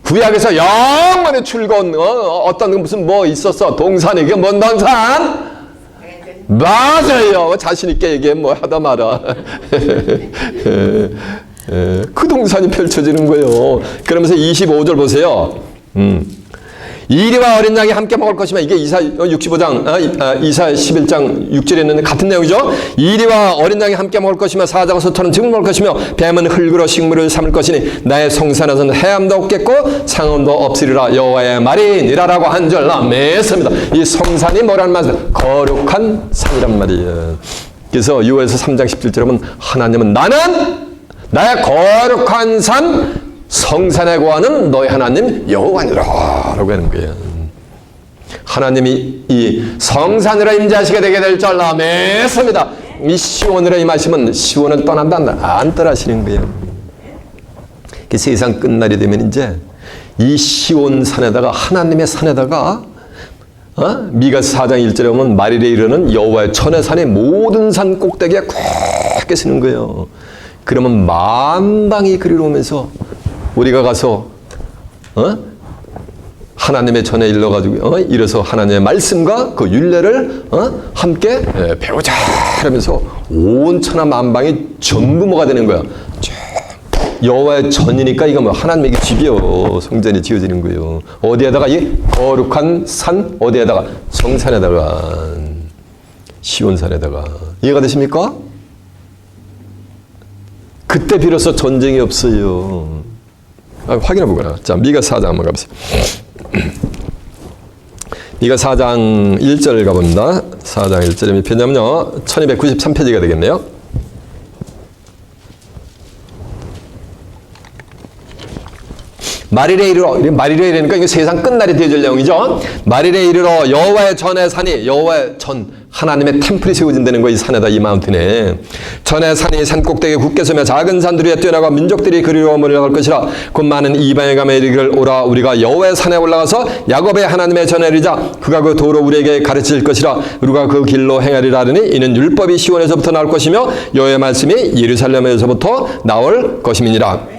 [SPEAKER 1] 구약에서 영원히 즐거운 어떤 무슨 뭐 있었어? 동산, 이게 뭔 동산? 맞아요. 자신 있게 얘기해 뭐 하다 마라. 그 동산이 펼쳐지는 거예요. 그러면서 25절 보세요. 이리와 어린 양이 함께 먹을 것이면, 이게 이사 65장, 이사 11장 6절에 있는 같은 내용이죠. 이리와 어린 양이 함께 먹을 것이며 사자와 소토는 즙을 먹을 것이며 뱀은 흙으로 식물을 삼을 것이니 나의 성산에서는 해암도 없겠고 상음도 없으리라. 여호와의 말이니라라고 한 절 맺습니다. 이 성산이 뭐라는 말이에요? 거룩한 산이란 말이에요. 그래서 요엘서 3장 17절에 보면 하나님은 나는 나의 거룩한 산 성산에 거하는 너희 하나님 여호와니라 라고 하는 거예요. 하나님이 이 성산으로 임재하시게 되게 될 줄 믿습니다. 이 시온으로 임하시면 시온은 떠난다 안 떠나시는 거예요. 그 세상 끝날이 되면 이제 이 시온 산에다가 하나님의 산에다가 미가 4장 1절에 보면 말일에 이르는 여호와의 천의 산의 모든 산 꼭대기에 꽉 쓰는 거예요. 그러면 만방이 그리로 오면서 우리가 가서 하나님의 전에 일러가지고 이래서 하나님의 말씀과 그 율례를 함께 배우자 하면서 온 천하 만방이 전부 뭐가 되는 거야? 여호와의 전이니까 이거 뭐 하나님의 집이요, 성전이 지어지는 거예요. 어디에다가? 이 거룩한 산, 어디에다가? 성산에다가, 시온산에다가. 이해가 되십니까? 그때 비로소 전쟁이 없어요. 확인해 보거나. 자, 미가 4장 한번 가보세요. 미가 4장 1절 가봅니다. 4장 1절에 몇 페이지냐면요, 1293페이지가 되겠네요. 말일에 이르러, 말일에 이르니까 이게 세상 끝날이 되어질 내용이죠. 말일에 이르러 여호와의 전의 산이, 여호와의 전, 하나님의 템플이 세워진다는 거, 이 산에다, 이 마운틴에. 전의 산이 산 꼭대기에 굳게 서며 작은 산들 위에 뛰어나가 민족들이 그리로 몰려갈 것이라. 곧 많은 이방에 가며 이르기를 오라, 우리가 여호와의 산에 올라가서 야곱의 하나님의 전에 이르자. 그가 그 도로 우리에게 가르칠 것이라. 우리가 그 길로 행하리라 하더니 이는 율법이 시온에서부터 나올 것이며 여호와의 말씀이 예루살렘에서부터 나올 것임이니라.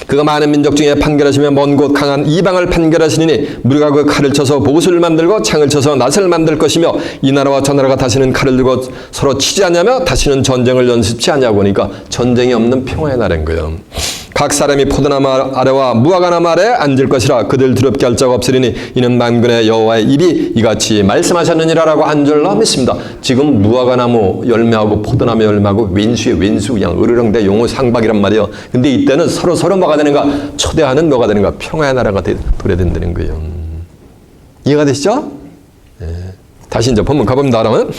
[SPEAKER 1] 그가 많은 민족 중에 판결하시며 먼 곳 강한 이방을 판결하시니 우리가 그 칼을 쳐서 보수를 만들고 창을 쳐서 낫을 만들 것이며 이 나라와 저 나라가 다시는 칼을 들고 서로 치지 않냐며 다시는 전쟁을 연습치 않냐고 하니까 전쟁이 없는 평화의 나라인 거예요. 각 사람이 포도나무 아래와 무화과나무 아래에 앉을 것이라. 그들 두렵게 할 자가 없으리니 이는 만군의 여호와의 입이 이같이 말씀하셨느니라라고 한 줄로 믿습니다. 지금 무화과나무 열매하고 포도나무 열매하고 왼수에 왼수, 그냥 으르렁대 용어 상박이란 말이에요. 근데 이때는 서로 뭐가 되는가? 초대하는 뭐가 되는가? 평화의 나라가 도래된다는 거예요. 이해가 되시죠? 네. 다시 이제 본문 가봅니다. 그러면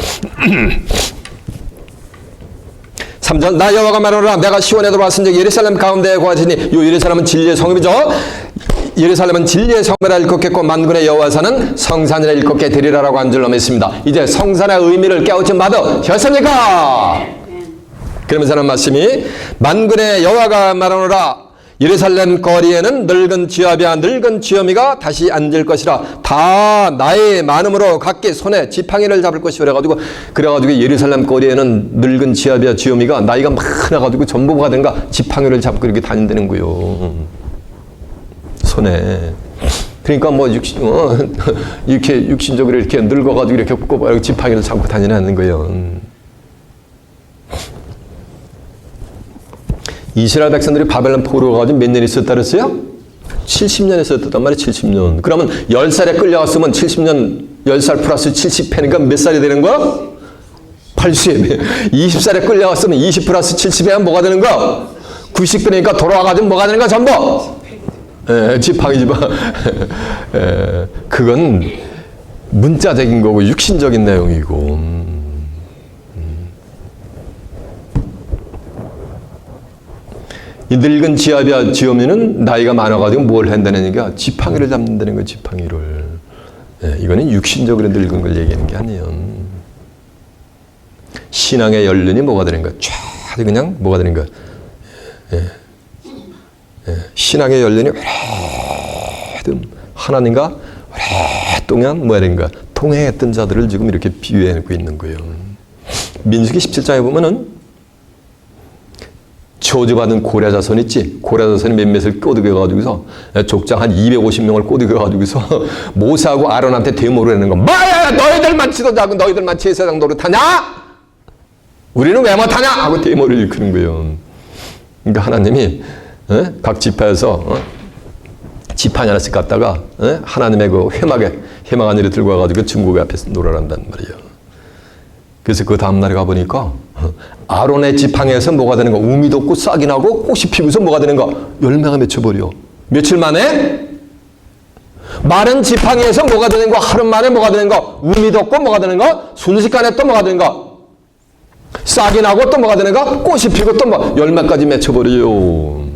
[SPEAKER 1] 3절, 나 여호와가 말하노라. 내가 시온에 들어왔은즉 예루살렘 가운데에 거하시니. 요 예루살렘은 진리의 성읍이죠. 예루살렘은 진리의 성읍이라 일컫겠고 만군의 여호와사는 성산이라 일컫게 되리라라고 한 줄로 믿습니다. 이제 성산의 의미를 깨우친 바도 셨습니까? 그러면서 하는 말씀이 만군의 여호와가 말하노라. 예루살렘 거리에는 늙은 쥐아비와 늙은 쥐어미가 다시 앉을 것이라. 다 나의 많음으로 각기 손에 지팡이를 잡을 것이라. 그래가지고 예루살렘 거리에는 늙은 쥐아비와 쥐어미가 나이가 많아가지고 전부 뭐가 된가? 지팡이를 잡고 이렇게 다닌다는 거요. 손에. 그러니까 뭐 이렇게 육신적으로 이렇게 늙어가지고 이렇게 꼽아 지팡이를 잡고 다니는 거예요. 이스라엘 백성들이 바벨론 포로로 가지고 몇 년 있었다 그랬어요? 70년 있었단 말이에요. 70년. 그러면 10살에 끌려갔으면 70년, 10살 플러스 70회니까 몇 살이 되는 거야? 80. 20살에 끌려갔으면 20 플러스 70에 하면 뭐가 되는 거야? 90회니까 돌아와가지고 뭐가 되는 거야? 전부? 지팡이 집어. 그건 문자적인 거고 육신적인 내용이고. 이 늙은 지아비아 지엄이는 나이가 많아가지고 뭘 한다는 얘기가 지팡이를 잡는다는 거예요. 지팡이를. 예, 이거는 육신적으로 늙은 걸 얘기하는 게 아니에요. 신앙의 연륜이 뭐가 되는 거야? 쫙 그냥 뭐가 되는 거야? 예, 예, 신앙의 연륜이 오래된 하나님과 오랫동안 뭐야 되는 거야? 통행했던 자들을 지금 이렇게 비유해놓고 있는 거예요. 민수기 17장에 보면은 저주받은 고레 자손 있지? 고레 자손이 몇몇을 꼬드겨가지고서 족장 한 250명을 꼬드겨가지고서 모세하고 아론한테 데모를 하는 거. 뭐야! 너희들만 지도자고 너희들만 제사장 노릇하냐? 우리는 왜 못하냐? 하고 데모를 일으키는 거예요. 그러니까 하나님이 각 지파에서 지팡이 하나씩 갖다가 하나님의 그 회막 안으로 들고 와가지고 증거궤 앞에서 놀아란단 말이에요. 그래서 그 다음날에 가보니까 아론의 지팡이에서 뭐가 되는 거? 우미 돋고 싹이 나고 꽃이 피고서 뭐가 되는 거? 열매가 맺혀버려. 며칠 만에? 마른 지팡이에서 뭐가 되는 거? 하루 만에 뭐가 되는 거? 우미 돋고 뭐가 되는 거? 순식간에 또 뭐가 되는 거? 싹이 나고 또 뭐가 되는 거? 꽃이 피고 또 뭐? 열매까지 맺혀버려요.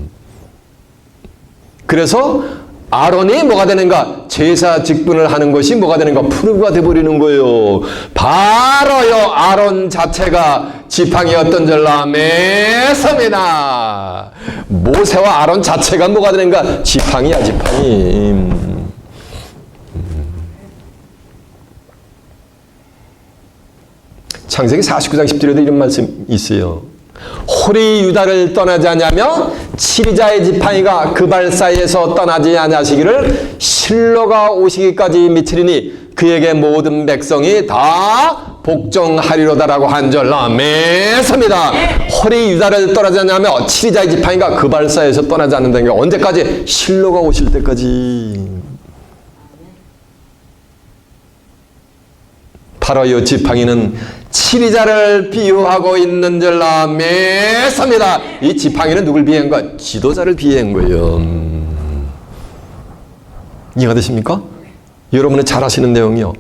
[SPEAKER 1] 그래서 아론이 뭐가 되는가? 제사 직분을 하는 것이 뭐가 되는가? 프로가 되어버리는 거예요. 바로요 아론 자체가 지팡이였던 줄 아멘습니다. 모세와 아론 자체가 뭐가 되는가? 지팡이야 지팡이. 창세기 49장 10절에도 이런 말씀 있어요. 홀이 유다를 떠나지 않냐며 치리자의 지팡이가 그 발 사이에서 떠나지 않으시기를 실로가 오시기까지 미치리니 그에게 모든 백성이 다 복종하리로다라고 한 줄 아멘습니다. 홀이 유다를 떠나지 않냐며 치리자의 지팡이가 그 발 사이에서 떠나지 않는다는 게 언제까지? 실로가 오실 때까지. 바로 이 지팡이는 치리자를 비유하고 있는 줄 아멘습니다. 이 지팡이는 누굴 비유한 거야? 지도자를 비유한 거예요. 이해가 되십니까? 여러분은 잘 아시는 내용이요.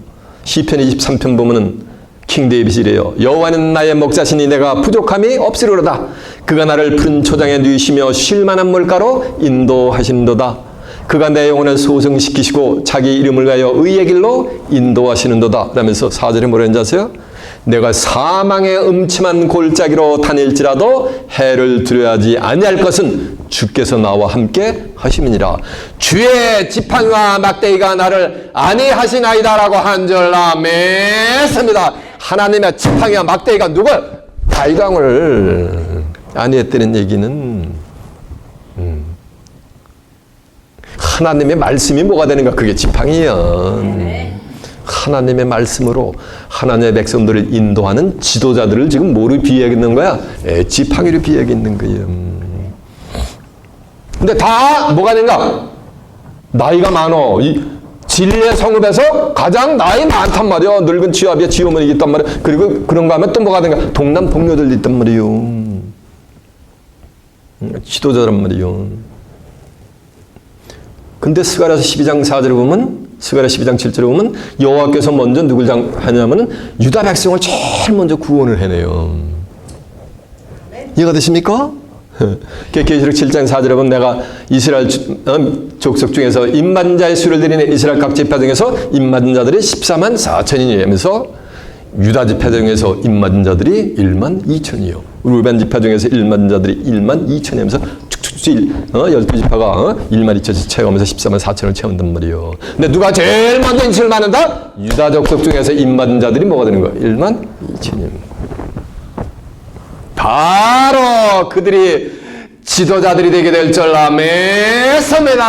[SPEAKER 1] 시편 23편 보면은 킹 데이빗이 이래요. 여호와는 나의 목자시니 내가 부족함이 없으리로다. 그가 나를 푸른 초장에 누이시며 쉴만한 물가로 인도하시는도다. 그가 내 영혼을 소생시키시고 자기 이름을 위하여 의의 길로 인도하시는도다. 라면서 4절에 뭐라 했는지 아세요? 내가 사망의 음침한 골짜기로 다닐지라도 해를 두려워하지 아니할 것은 주께서 나와 함께 하심이니라. 주의 지팡이와 막대기가 나를 안위하시나이다라고 한 줄 아멘습니다. 하나님의 지팡이와 막대기가 누굴? 다윗 왕을 안위했다는 얘기는 하나님의 말씀이 뭐가 되는가? 그게 지팡이야. 하나님의 말씀으로 하나님의 백성들을 인도하는 지도자들을 지금 뭐를 비유하겠는 거야? 지팡이를 비유하겠는 거예요. 근데 다 뭐가 되는가? 나이가 많어. 이 진리의 성읍에서 가장 나이 많단 말이야. 늙은 지아비아 지어머니 있단 말이야. 그리고 그런가 하면 또 뭐가 되는가? 동남 동료들 있단 말이요. 지도자란 말이요. 근데 스가랴서 12장 4절에 보면 스가랴 12장 7절에 보면 여호와께서 먼저 누굴 하냐면은 유다 백성을 제일 먼저 구원을 해내요. 이해가 되십니까? 계시록 7장 4절에 보면 내가 이스라엘 족속 중에서 입맞은 자의 수를 드리는 이스라엘 각 지파 중에서 입맞은 자들이 14만 4천이니 하면서 유다 지파 중에서 입맞은 자들이 1만 2천이요. 루벤 지파 중에서 입맞은 자들이 1만 2천이 하면서 12지파가 1만 2천씩 채워가면서 14만 4천을 채운단 말이에요. 근데 누가 제일 먼저 인치를 맞는다? 유다 족속 중에서 입맞은 자들이 뭐가 되는 거야? 1만 2천이요. 바로 그들이 지도자들이 되게 될 줄 아멘습니다.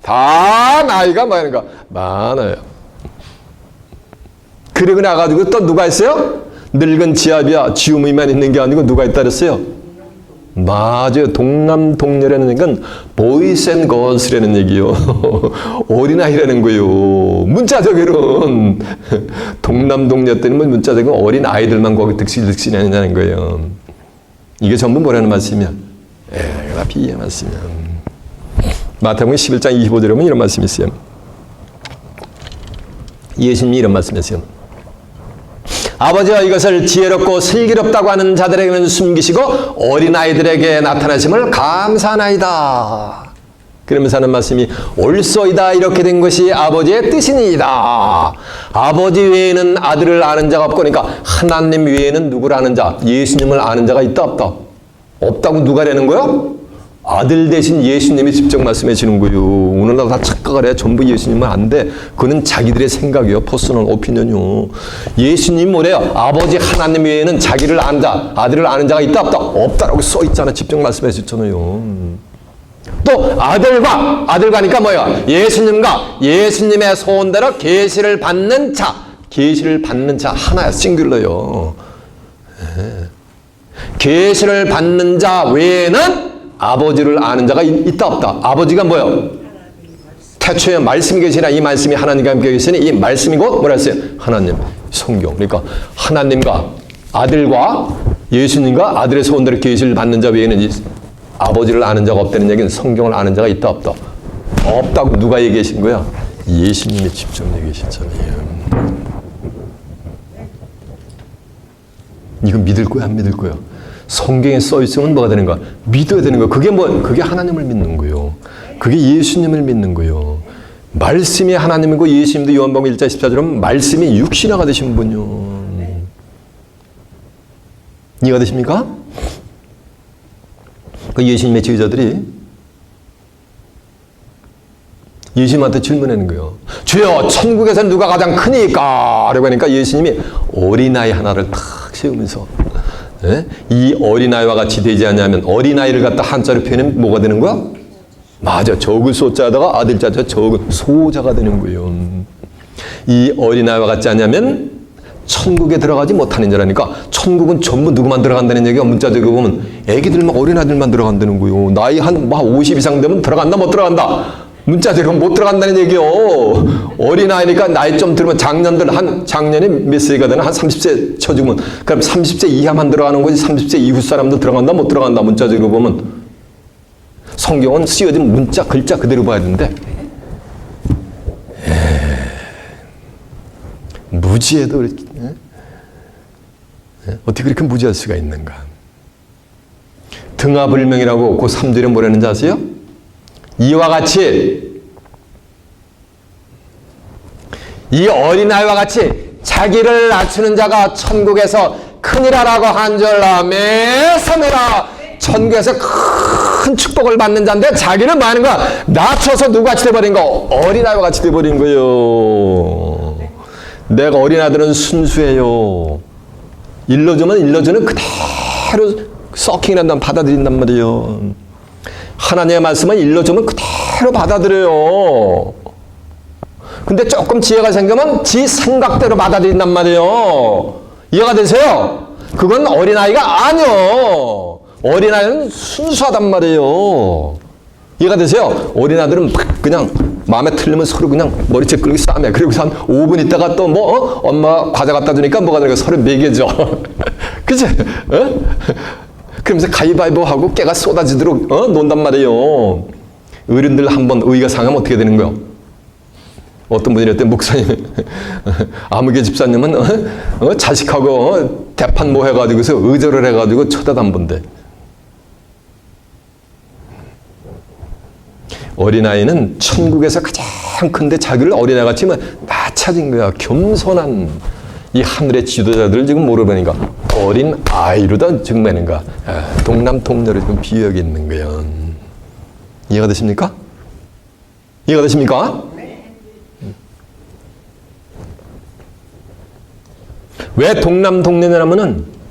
[SPEAKER 1] 다 나이가 많은가? 많아요. 그리고 나가지고 또 누가 있어요? 늙은 지아비아 지우미만 있는 게 아니고 누가 있다 그랬어요? 맞아요. 동남 동녀라는 건 보이스 앤 걸스라는 얘기요. 어린아이라는 거예요. 문자적으로는 동남 동녀 때는 문자적으로 어린 아이들만 거기 득실득실하는 거예요. 이게 전부 뭐라는 말씀이야? 다 비유의 말씀이야. 마태복음 11장 25절에 보면 이런 말씀이 있어요. 예수님이 이런 말씀이었어요. 아버지가 이것을 지혜롭고 슬기롭다고 하는 자들에게는 숨기시고 어린아이들에게 나타나심을 감사하나이다. 그러면서 하는 말씀이 옳소이다. 이렇게 된 것이 아버지의 뜻이니이다. 아버지 외에는 아들을 아는 자가 없고, 그러니까 하나님 외에는 누구를 아는 자, 예수님을 아는 자가 있다 없다? 없다고 누가 내는 거야? 아들 대신 예수님이 직접 말씀해 주는 거예요. 오늘날 다 착각을 해. 전부 예수님은 안 돼. 그거는 자기들의 생각이에요. 퍼스널 오피니언이요. 예수님 뭐래요? 아버지 하나님 외에는 자기를 아는 자, 아들을 아는 자가 있다 없다? 없다라고 써 있잖아. 직접 말씀해 주잖아요. 또 아들과니까 뭐예요? 예수님의 소원대로 계시를 받는 자, 계시를 받는 자 하나야. 싱귤러요. 계시를 받는 자 외에는 아버지를 아는 자가 있다 없다? 아버지가 뭐예요? 태초에 말씀이 계시나 이 말씀이 하나님과 함께 계시니 이 말씀이 곧 뭐라 했어요? 하나님, 성경. 그러니까 하나님과 아들과 예수님과 아들의 소원대로 계시를 받는 자 외에는 아버지를 아는 자가 없다는 얘기는 성경을 아는 자가 있다 없다? 없다고 누가 얘기하신 거야? 예수님이 직접 얘기하셨잖아요. 이거 믿을 거야 안 믿을 거야? 성경에 써 있으면 뭐가 되는 거야? 믿어야 되는 거야. 그게 그게 하나님을 믿는 거예요. 그게 예수님을 믿는 거예요. 말씀이 하나님이고 예수님도 요한복음 1장 14절은 말씀이 육신화가 되신 분이요. 이해가 되십니까? 그 예수님의 제자들이 예수님한테 질문하는 거예요. 주여, 천국에서 누가 가장 크니까? 라고 하니까 예수님이 어린아이 하나를 탁 세우면서 이 어린아이와 같이 되지 않냐면, 어린아이를 갖다 한자로 표현하면 뭐가 되는 거야? 맞아. 적을 소자다가 아들 자자 적은 소자가 되는 거예요. 이 어린아이와 같지 않냐면 천국에 들어가지 못하는 자라니까. 천국은 전부 누구만 들어간다는 얘기가 문자적으로 보면 애기들만, 어린아이들만 들어간다는 거예요. 나이 한 50 이상 되면 들어간다 못 들어간다? 문자적으로 못 들어간다는 얘기요. 어린아이니까 나이 좀 들면 작년이 몇 세가 되나? 한 30세 쳐주면, 그럼 30세 이하만 들어가는 거지 30세 이후 사람도 들어간다 못 들어간다? 문자적으로 보면. 성경은 쓰여진 문자 글자 그대로 봐야 되는데 무지해도 그렇게 어떻게 그렇게 무지할 수가 있는가? 등하불명이라고 그 3절에 뭐라는지 아세요? 이와 같이 이 어린아이와 같이 자기를 낮추는 자가 천국에서 크니라라고 한절라 매서매라. 천국에서 큰 축복을 받는 자인데 자기는 뭐 하는 거야? 낮춰서 누구같이 돼버린 거? 어린아이와 같이 돼버린 거예요. 내가 어린아이들은 순수해요. 일러주면 일러주는 그대로 서킹이란다 받아들인단 말이에요. 하나님의 말씀은 일러주면 그대로 받아들여요. 근데 조금 지혜가 생기면 지 생각대로 받아들인단 말이에요. 이해가 되세요? 그건 어린아이가 아니요. 어린아이는 순수하단 말이에요. 이해가 되세요? 어린아이들은 그냥 마음에 틀리면 서로 그냥 머리채 끌고 싸매. 그리고서 한 5분 있다가 또 엄마 과자 갖다 주니까 뭐가 되니까 서로 매겨져. 그치? 그러면서 가위바위보 하고 깨가 쏟아지도록 논단 말이에요. 어른들 한번 의가 상하면 어떻게 되는 거야? 어떤 분이 이랬더니 목사님, 아무개 집사님은 자식하고 대판 뭐 해가지고서 의절을 해가지고 쳐다도 안 본대. 어린아이는 천국에서 가장 큰데 자기를 어린아이같이 낮춰진 거야. 겸손한 이 하늘의 지도자들을 지금 모르니까 어린아이로다 증명하는가. 동남동녀를 지금 비유하고 있는 거예요. 이해가 되십니까? 이해가 되십니까? 왜 동남동녀냐면은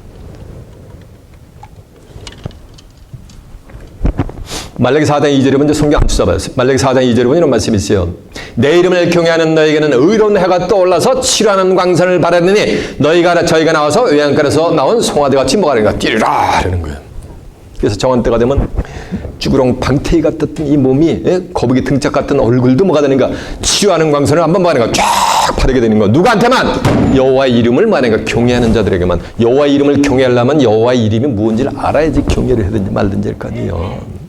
[SPEAKER 1] 말라기 4장 2절에 보면 성경 안 찾아봐요. 말라기 4장 2절에 보면 이런 말씀이 있어요. 내 이름을 경외하는 너에게는 의로운 해가 떠올라서 치료하는 광선을 바라느니 저희가 나와서 외양간에서 나온 송아지같이 뭐가 되는가 뛰리라 이러는 거예요. 그래서 정원 때가 되면 쭈구렁 방태기 같았던 이 몸이 거북이 등짝 같은 얼굴도 뭐가 되는가 치료하는 광선을 한번 뭐가 되는가 쫙 바르게 되는 거. 누구한테만? 여호와의 이름을 뭐가 되는가 경외하는 자들에게만. 여호와의 이름을 경외하려면 여호와의 이름이 무엇인지를 알아야지 경외를 하든지 말든지 할 거 아니에요.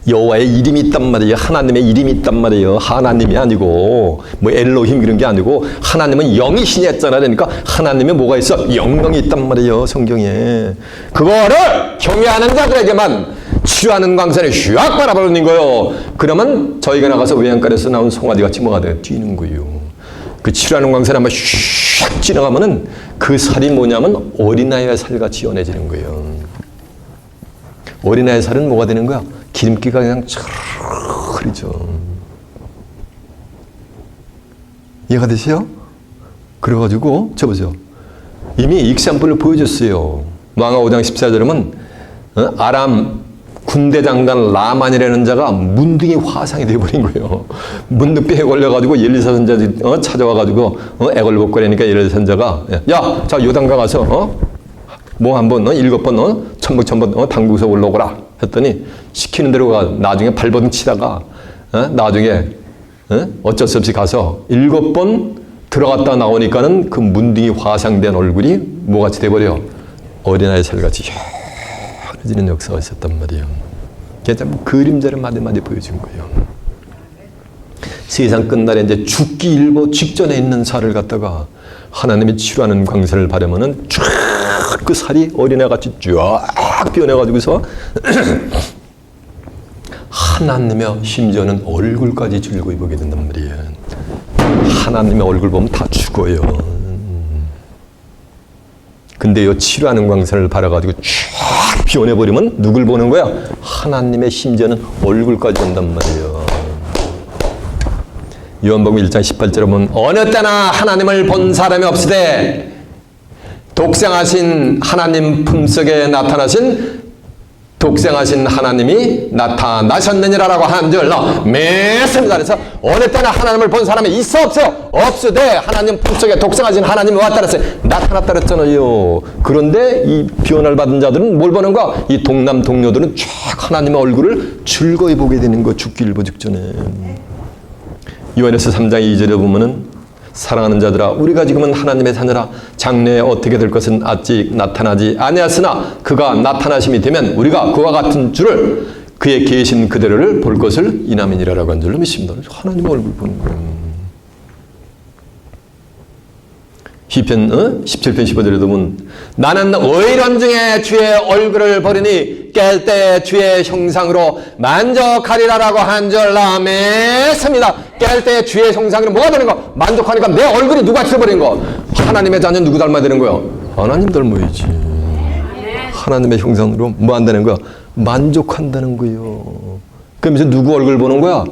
[SPEAKER 1] 여호와의 이름이 있단 말이에요. 하나님의 이름이 있단 말이에요. 하나님이 아니고 뭐 엘로힘 그런 게 아니고 하나님은 영이신이 했잖아요. 그러니까 하나님의 뭐가 있어? 영광이 있단 말이에요. 성경에. 그거를 경외하는 자들에게만 치유하는 광선이 휘악 바라보는 거예요. 그러면 저희가 나가서 외양간에서 나온 송아지같이 뭐가 돼요? 뛰는 거예요. 그 치유하는 광선이 한번 휘악 지나가면은 그 살이 뭐냐면 어린아이의 살같이 연해지는 거예요. 어린아이의 살은 뭐가 되는 거야? 기름기가 그냥 촤르 흐르죠. 이해가 되세요? 그래가지고 저 보세요. 이미 익산불을 보여줬어요. 왕하 5장 14절에 보면 아람 군대 장관 라만이라는 자가 문둥이 화상이 되어버린 거예요. 문둥병에 걸려가지고 엘리사 선자 찾아와가지고 애걸복걸하니까 엘리사 선자가 야, 자 요단가 가서 뭐 한번 7번 천번 당구서 올라오거라 했더니 시키는 대로 가 나중에 발버둥 치다가 나중에 어쩔 수 없이 가서 7번 들어갔다 나오니까는 그 문둥이 화상된 얼굴이 뭐같이 돼버려? 어린아이 살같이 흐려지는 역사가 있었단 말이에요. 그래서 그림자를 마디마디 보여준 거예요. 세상 끝날에 이제 죽기 일보 직전에 있는 살을 갖다가 하나님이 치료하는 광선을 바라면은 쫙 그 살이 어린애같이 쫙 변해가지고서 하나님의 심지어는 얼굴까지 즐거이 보게 된단 말이에요. 하나님의 얼굴 보면 다 죽어요. 근데 이 치료하는 광선을 바라가지고 쫙 변해버리면 누굴 보는 거야? 하나님의 심지어는 얼굴까지 본단 말이에요. 요한복음 1장 18절에 보면 어느 때나 하나님을 본 사람이 없으되 독생하신 하나님 품속에 나타나신 독생하신 하나님이 나타나셨느니라라고 한 줄 믿습니다. 그래서 어느 때나 하나님을 본 사람이 있어 없어요? 없으되 하나님 품속에 독생하신 하나님이 왔다 그랬어요. 나타났다 그랬잖아요. 그런데 이 변화를 받은 자들은 뭘 보는 거야? 이 동남 동료들은 쫙 하나님의 얼굴을 즐거이 보게 되는 거. 죽기 일보 직전에. 요한에서 3장 2절에 보면은 사랑하는 자들아 우리가 지금은 하나님의 자녀라 장래에 어떻게 될 것은 아직 나타나지 아니하으나 그가 나타나심이 되면 우리가 그와 같은 줄을 그의 계신 그대로를 볼 것을 이남이니라라고 한 줄로 믿습니다. 하나님의 얼굴 보는 거예요. 시편 17편 15절에도 보면 나는 의로운 중에 주의 얼굴을 보리니 깰 때 주의 형상으로 만족하리라라고 한 줄 믿습니다. 깰 때 주의 형상으로 뭐가 되는 거? 만족하니까 내 얼굴이 누가 되어버린 거? 하나님의 자녀는 누구 닮아야 되는 거예요? 하나님 닮아야지. 하나님의 형상으로 뭐 한다는 거야? 만족한다는 거예요. 그러면서 누구 얼굴 보는 거야?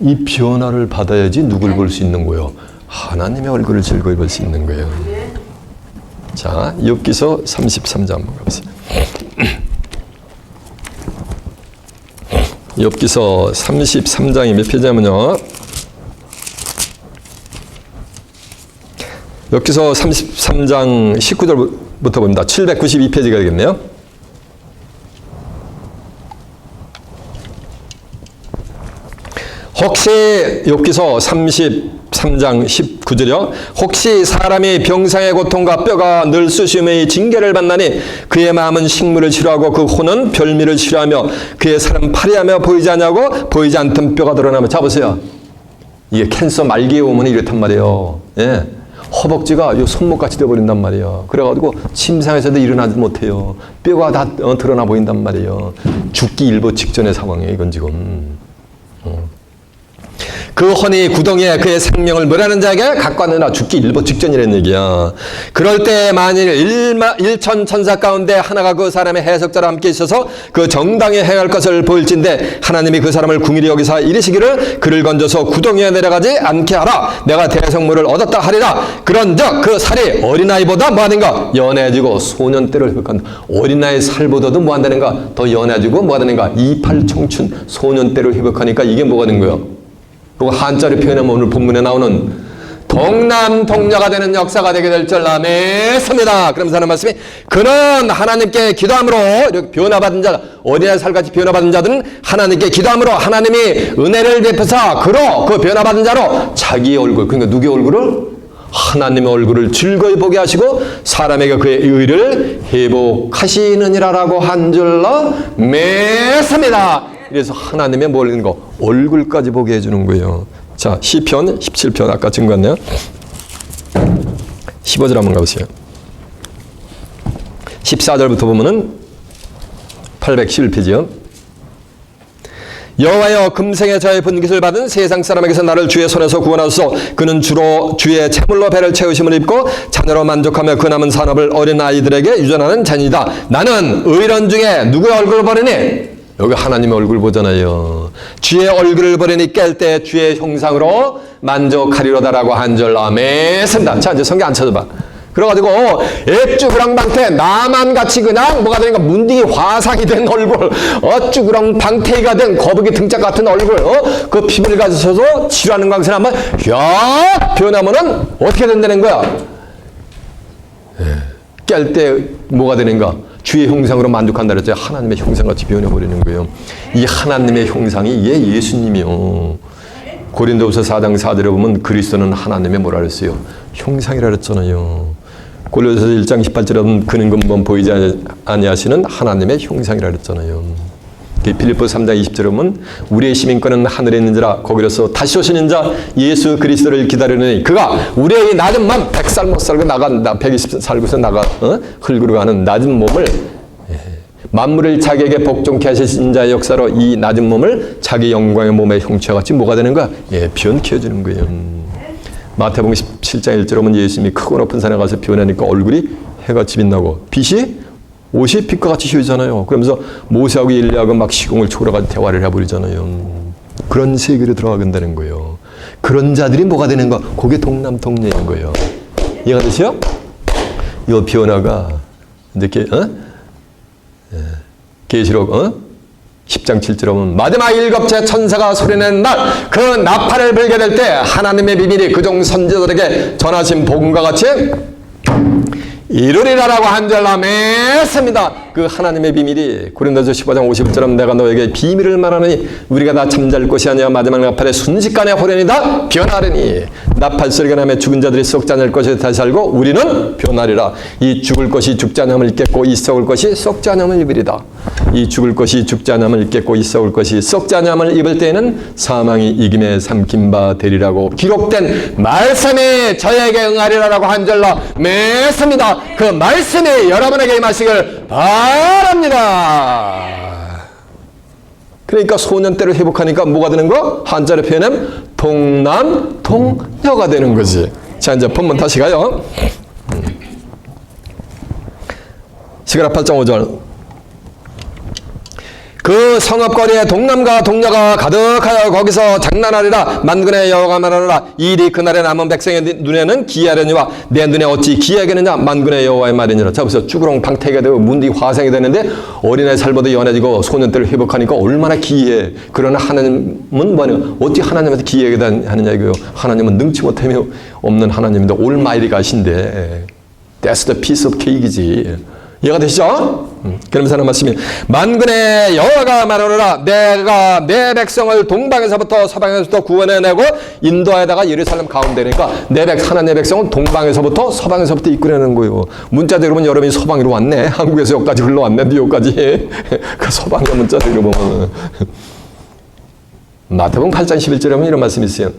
[SPEAKER 1] 이 변화를 받아야지 누굴 볼 수 있는 거예요? 하나님의 얼굴을 즐거이 볼 수 있는 거예요. 자, 욥기서 33장 한번 가보세요. 욥기서 33장이 몇 페이지냐면요. 욥기서 33장 19절부터 봅니다. 792페이지가 되겠네요. 혹시 욥기서 33장 19절이요. 혹시 사람이 병상의 고통과 뼈가 늘 쑤심의 징계를 받나니 그의 마음은 식물을 싫어하고 그 혼은 별미를 싫어하며 그의 살은 파리하며 보이지 않냐고 보이지 않던 뼈가 드러나며. 자 보세요. 이게 캔서 말기에 오면 이렇단 말이에요. 예. 허벅지가 요 손목같이 되어버린단 말이에요. 그래가지고 침상에서도 일어나지 못해요. 뼈가 다 드러나 보인단 말이에요. 죽기 일보 직전의 상황이에요. 이건 지금. 그 혼이 구덩이에 그의 생명을 멸하는 자에게 갖고 왔느라. 죽기 일보 직전이라는 얘기야. 그럴 때 만일 1천 천사 가운데 하나가 그 사람의 해석자와 함께 있어서 그 정당히 행할 것을 보일진데 하나님이 그 사람을 궁일이 여기사 이르시기를 그를 건져서 구덩이에 내려가지 않게 하라. 내가 대성물을 얻었다 하리라. 그런즉 그 살이 어린아이보다 뭐하는가? 연해지고 소년때를 회복한다. 어린아이 살보다도 뭐한다는가? 더 연해지고 뭐하다는가? 이팔 청춘 소년때를 회복하니까 이게 뭐가 된 거예요? 그리고 한자로 표현하면 오늘 본문에 나오는 동남동녀가 되는 역사가 되게 될 줄 믿습니다. 그러면서 하는 말씀이 그는 하나님께 기도함으로 이렇게 변화받은 자, 어린아이 살같이 변화받은 자들은 하나님께 기도함으로 하나님이 은혜를 베푸사 그로 그 변화받은 자로 자기의 얼굴, 그러니까 누구의 얼굴을? 하나님의 얼굴을 즐거이 보게 하시고 사람에게 그의 의를 회복하시느니라라고 한 줄로 믿습니다. 그래서 하나님의 뭘 있는 거 얼굴까지 보게 해주는 거예요. 자, 시편 17편 아까 증거했네요. 15절 한번 가보세요. 14절부터 보면은 811페이지요. 여호와여, 금생에 저의 분깃을 받은 세상 사람에게서 나를 주의 손에서 구원하소서. 그는 주로 주의 채물로 배를 채우심을 입고 자녀로 만족하며 그 남은 산업을 어린 아이들에게 유전하는 자니이다. 나는 의인 중에 누구의 얼굴을 보리니? 여기 하나님의 얼굴 보잖아요. 주의 얼굴을 보리니 깰 때 주의 형상으로 만족하리로다라고 한 줄 아멘습니다. 자, 이제 성경 안 찾아봐. 그래가지고 쭈그랑방태 나만 같이 그냥 뭐가 되니까 문딩이 화상이 된 얼굴, 쭈그랑방태가 된 거북이 등짝 같은 얼굴, 그 피부를 가지셔서 치료하는 광선 한번 야 변하면은 어떻게 된다는 거야? 깰 때 뭐가 되는가? 주의 형상으로 만족한다 그랬죠. 하나님의 형상같이 변해버리는 거예요. 이 하나님의 형상이 이게 예수님이요. 고린도후서 4장 4절에 보면 그리스도는 하나님의 뭐라 그랬어요? 형상이라 그랬잖아요. 골로새서 1장 18절에 보면 그는 근본 보이지 아니하시는 하나님의 형상이라 그랬잖아요. 빌립보서 3장 20절에 보면 우리의 시민권은 하늘에 있는지라 거기로서 다시 오시는 자 예수 그리스도를 기다리느니 그가 우리의 낮은 맘 100살 못 살고 나간다 120살 살고서 나가 흙으로 가는 낮은 몸을 만물을 자기에게 복종케 하신 자의 역사로 이 낮은 몸을 자기 영광의 몸의 형체와 같이 뭐가 되는 거야? 변케 해주는 거예요. 마태복음 17장 1절에 보면 예수님이 크고 높은 산에 가서 변하니까 얼굴이 해같이 빛나고 빛이 옷이 빛과 같이 휘잖아요. 그러면서 모세하고 엘리야하고 막 시공을 초월해가지고 대화를 해버리잖아요. 그런 세계로 들어가겠다는 거예요. 그런 자들이 뭐가 되는 거? 그게 동남동녀인 거예요. 이해가 되세요? 이 변화가 이렇게 계시록 10장 7절에 보면 마지막 일곱째 천사가 소리내는 날 그 나팔을 불게 될 때 하나님의 비밀이 그종 선지자들에게 전하신 복음과 같이 이루리라라고 한 줄 아멘습니다. 그 하나님의 비밀이 고린도서 15장 51절은 내가 너에게 비밀을 말하느니 우리가 다 잠잘 것이 아니라 마지막 나팔에 순식간에 호련이 다 변하리니 나팔 소리가 나며 죽은 자들이 썩지 않을 것이 다시 살고 우리는 변하리라. 이 죽을 것이 죽지 않음을 깼고 이 썩을 것이 썩지 않음을 입으리다. 이 죽을 것이 죽지 않음을 깼고 이 썩을 것이 썩지 않음을 입을 때에는 사망이 이김에 삼킨 바 되리라고 기록된 말씀이 저에게 응하리라라고 한 줄로 믿습니다. 그 말씀이 여러분에게 임하시길 바랍니다. 그러니까 소년 때를 회복하니까 뭐가 되는 거? 한자로 표현하면 동남동녀가 되는 거지. 자, 이제 본문 다시 가요. 시그라 8장 5절. 그 성읍거리에 동남과 동녀가 가득하여 거기서 장난하리라. 만군의 여호와가 말하노라. 이 일이 그날에 남은 백성의 눈에는 기이하려니와 내 눈에 어찌 기이하겠느냐. 만군의 여호와의 말이니라. 자, 보세요. 쭈그렁 방태가 되고 문디 화생이 되는데 어린아이 살보다 연해지고 소년 때를 회복하니까 얼마나 기이해. 그러나 하나님은 뭐냐? 어찌 하나님한테 기이하게 하느냐 이거요. 하나님은 능치 못함이 없는 하나님인데 올마이리 가신데 That's the piece of cake이지. 이해가 되시죠? 그러면서 하는 말씀이 만군의 여호와가 말하노라. 내가 내 백성을 동방에서부터 서방에서부터 구원해내고 인도하다가 예루살렘 가운데. 그러니까 하나님의 백성은 동방에서부터 서방에서부터 이끌어내는 거예요. 문자대로 보면 여러분이 서방으로 왔네. 한국에서 여기까지 흘러왔네. 뉴욕까지. 그 서방의 문자대로 보면 마태복음 8장 11절에 보면 이런 말씀이 있어요.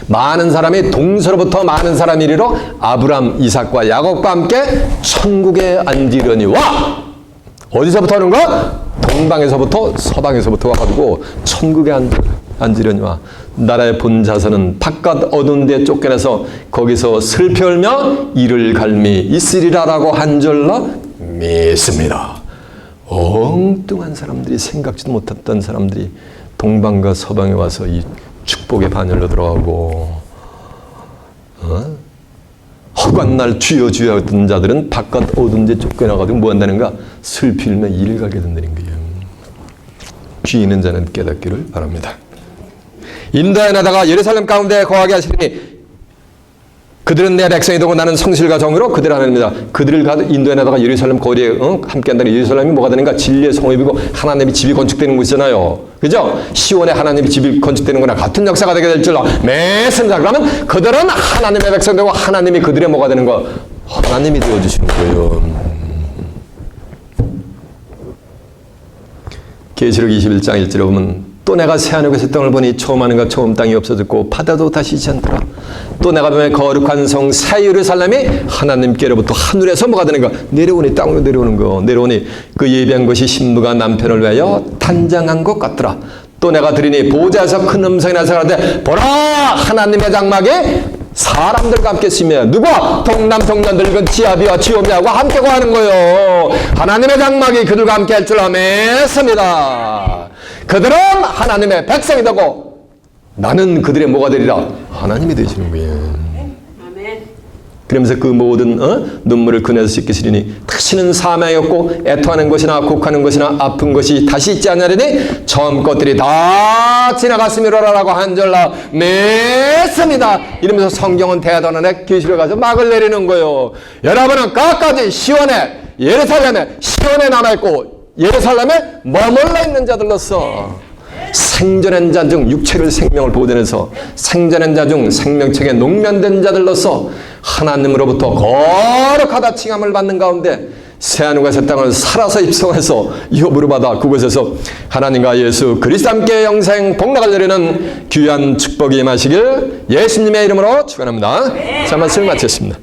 [SPEAKER 1] 많은 사람이 동서로부터 많은 사람이 이르러 아브람, 이삭과 야곱과 함께 천국에 앉으려니와. 어디서부터 하는 거야? 동방에서부터 서방에서부터 와가지고 천국에 앉으려니와. 나라의 본 자손은 바깥 어두운 데 쫓겨나서 거기서 슬피 울며 이를 갈미 있으리라라고 한 줄로 믿습니다. 엉뚱한 사람들이, 생각지도 못했던 사람들이 동방과 서방에 와서 이 축복의 반열로 들어가고 허관날 주여 주여 했던 자들은 바깥 어두운 데 쫓겨나가지고 뭐 한다는가? 슬피 울며 이를 가게 된다는 거예요. 귀 있는 자는 깨닫기를 바랍니다. 인도에 나다가 예루살렘 가운데 거하게 하시니 그들은 내 백성이 되고 나는 성실과 정의로 그들을 하나님이다. 그들을 인도해내다가 예루살렘 거리에 함께한다는 예루살렘이 뭐가 되는가? 진리의 성읍이고 하나님의 집이 건축되는 곳이잖아요. 그죠? 시온에 하나님의 집이 건축되는 거나 같은 역사가 되게 될 줄로 믿습니다. 그러면 그들은 하나님의 백성 되고 하나님이 그들의 뭐가 되는 거? 하나님이 되어주시는 거예요. 계시록 21장 1절에 보면 또 내가 새하늘과 새 땅을 보니 처음 하늘과 처음 땅이 없어졌고 바다도 다시 있지 않더라. 또 내가 보면 거룩한 성 새 예루살렘이 하나님께로부터 하늘에서 뭐가 되는가? 내려오니 땅으로 내려오는 거. 내려오니 그 예비한 것이 신부가 남편을 위하여 단장한 것 같더라. 또 내가 들으니 보좌에서 큰 음성이 나서 가라되 보라 하나님의 장막이 사람들과 함께 있으며 누구와? 동남동녀 늙은 지아비와 지오미하고 함께 거하는 거예요. 하나님의 장막이 그들과 함께 할 줄 믿습니다. 그들은 하나님의 백성이 되고 나는 그들의 뭐가 되리라? 하나님이 되시는 거예요. 그러면서 그 모든 눈물을 그네서 씻기시리니 다시는 사명이 없고 애통하는 것이나 곡하는 것이나 아픈 것이 다시 있지 않으리니 처음 것들이 다 지나갔음이로라라고 한 줄로 믿습니다. 이러면서 성경은 대단한 계시를 가서 막을 내리는 거예요. 여러분은 끝까지 시온에 예루살렘에 시온에 남아있고 예루살렘에 머물러 있는 자들로서 생전한 자 중 육체를 생명을 보존해서 생전한 자 중 생명책에 농면된 자들로서 하나님으로부터 거룩하다 칭함을 받는 가운데 새하늘과 새 땅을 살아서 입성해서 유업으로 받아 그곳에서 하나님과 예수 그리스도 함께 영생 복락을 누리는 귀한 축복이 임하시길 예수님의 이름으로 축원합니다. 자, 말씀을 마쳤습니다.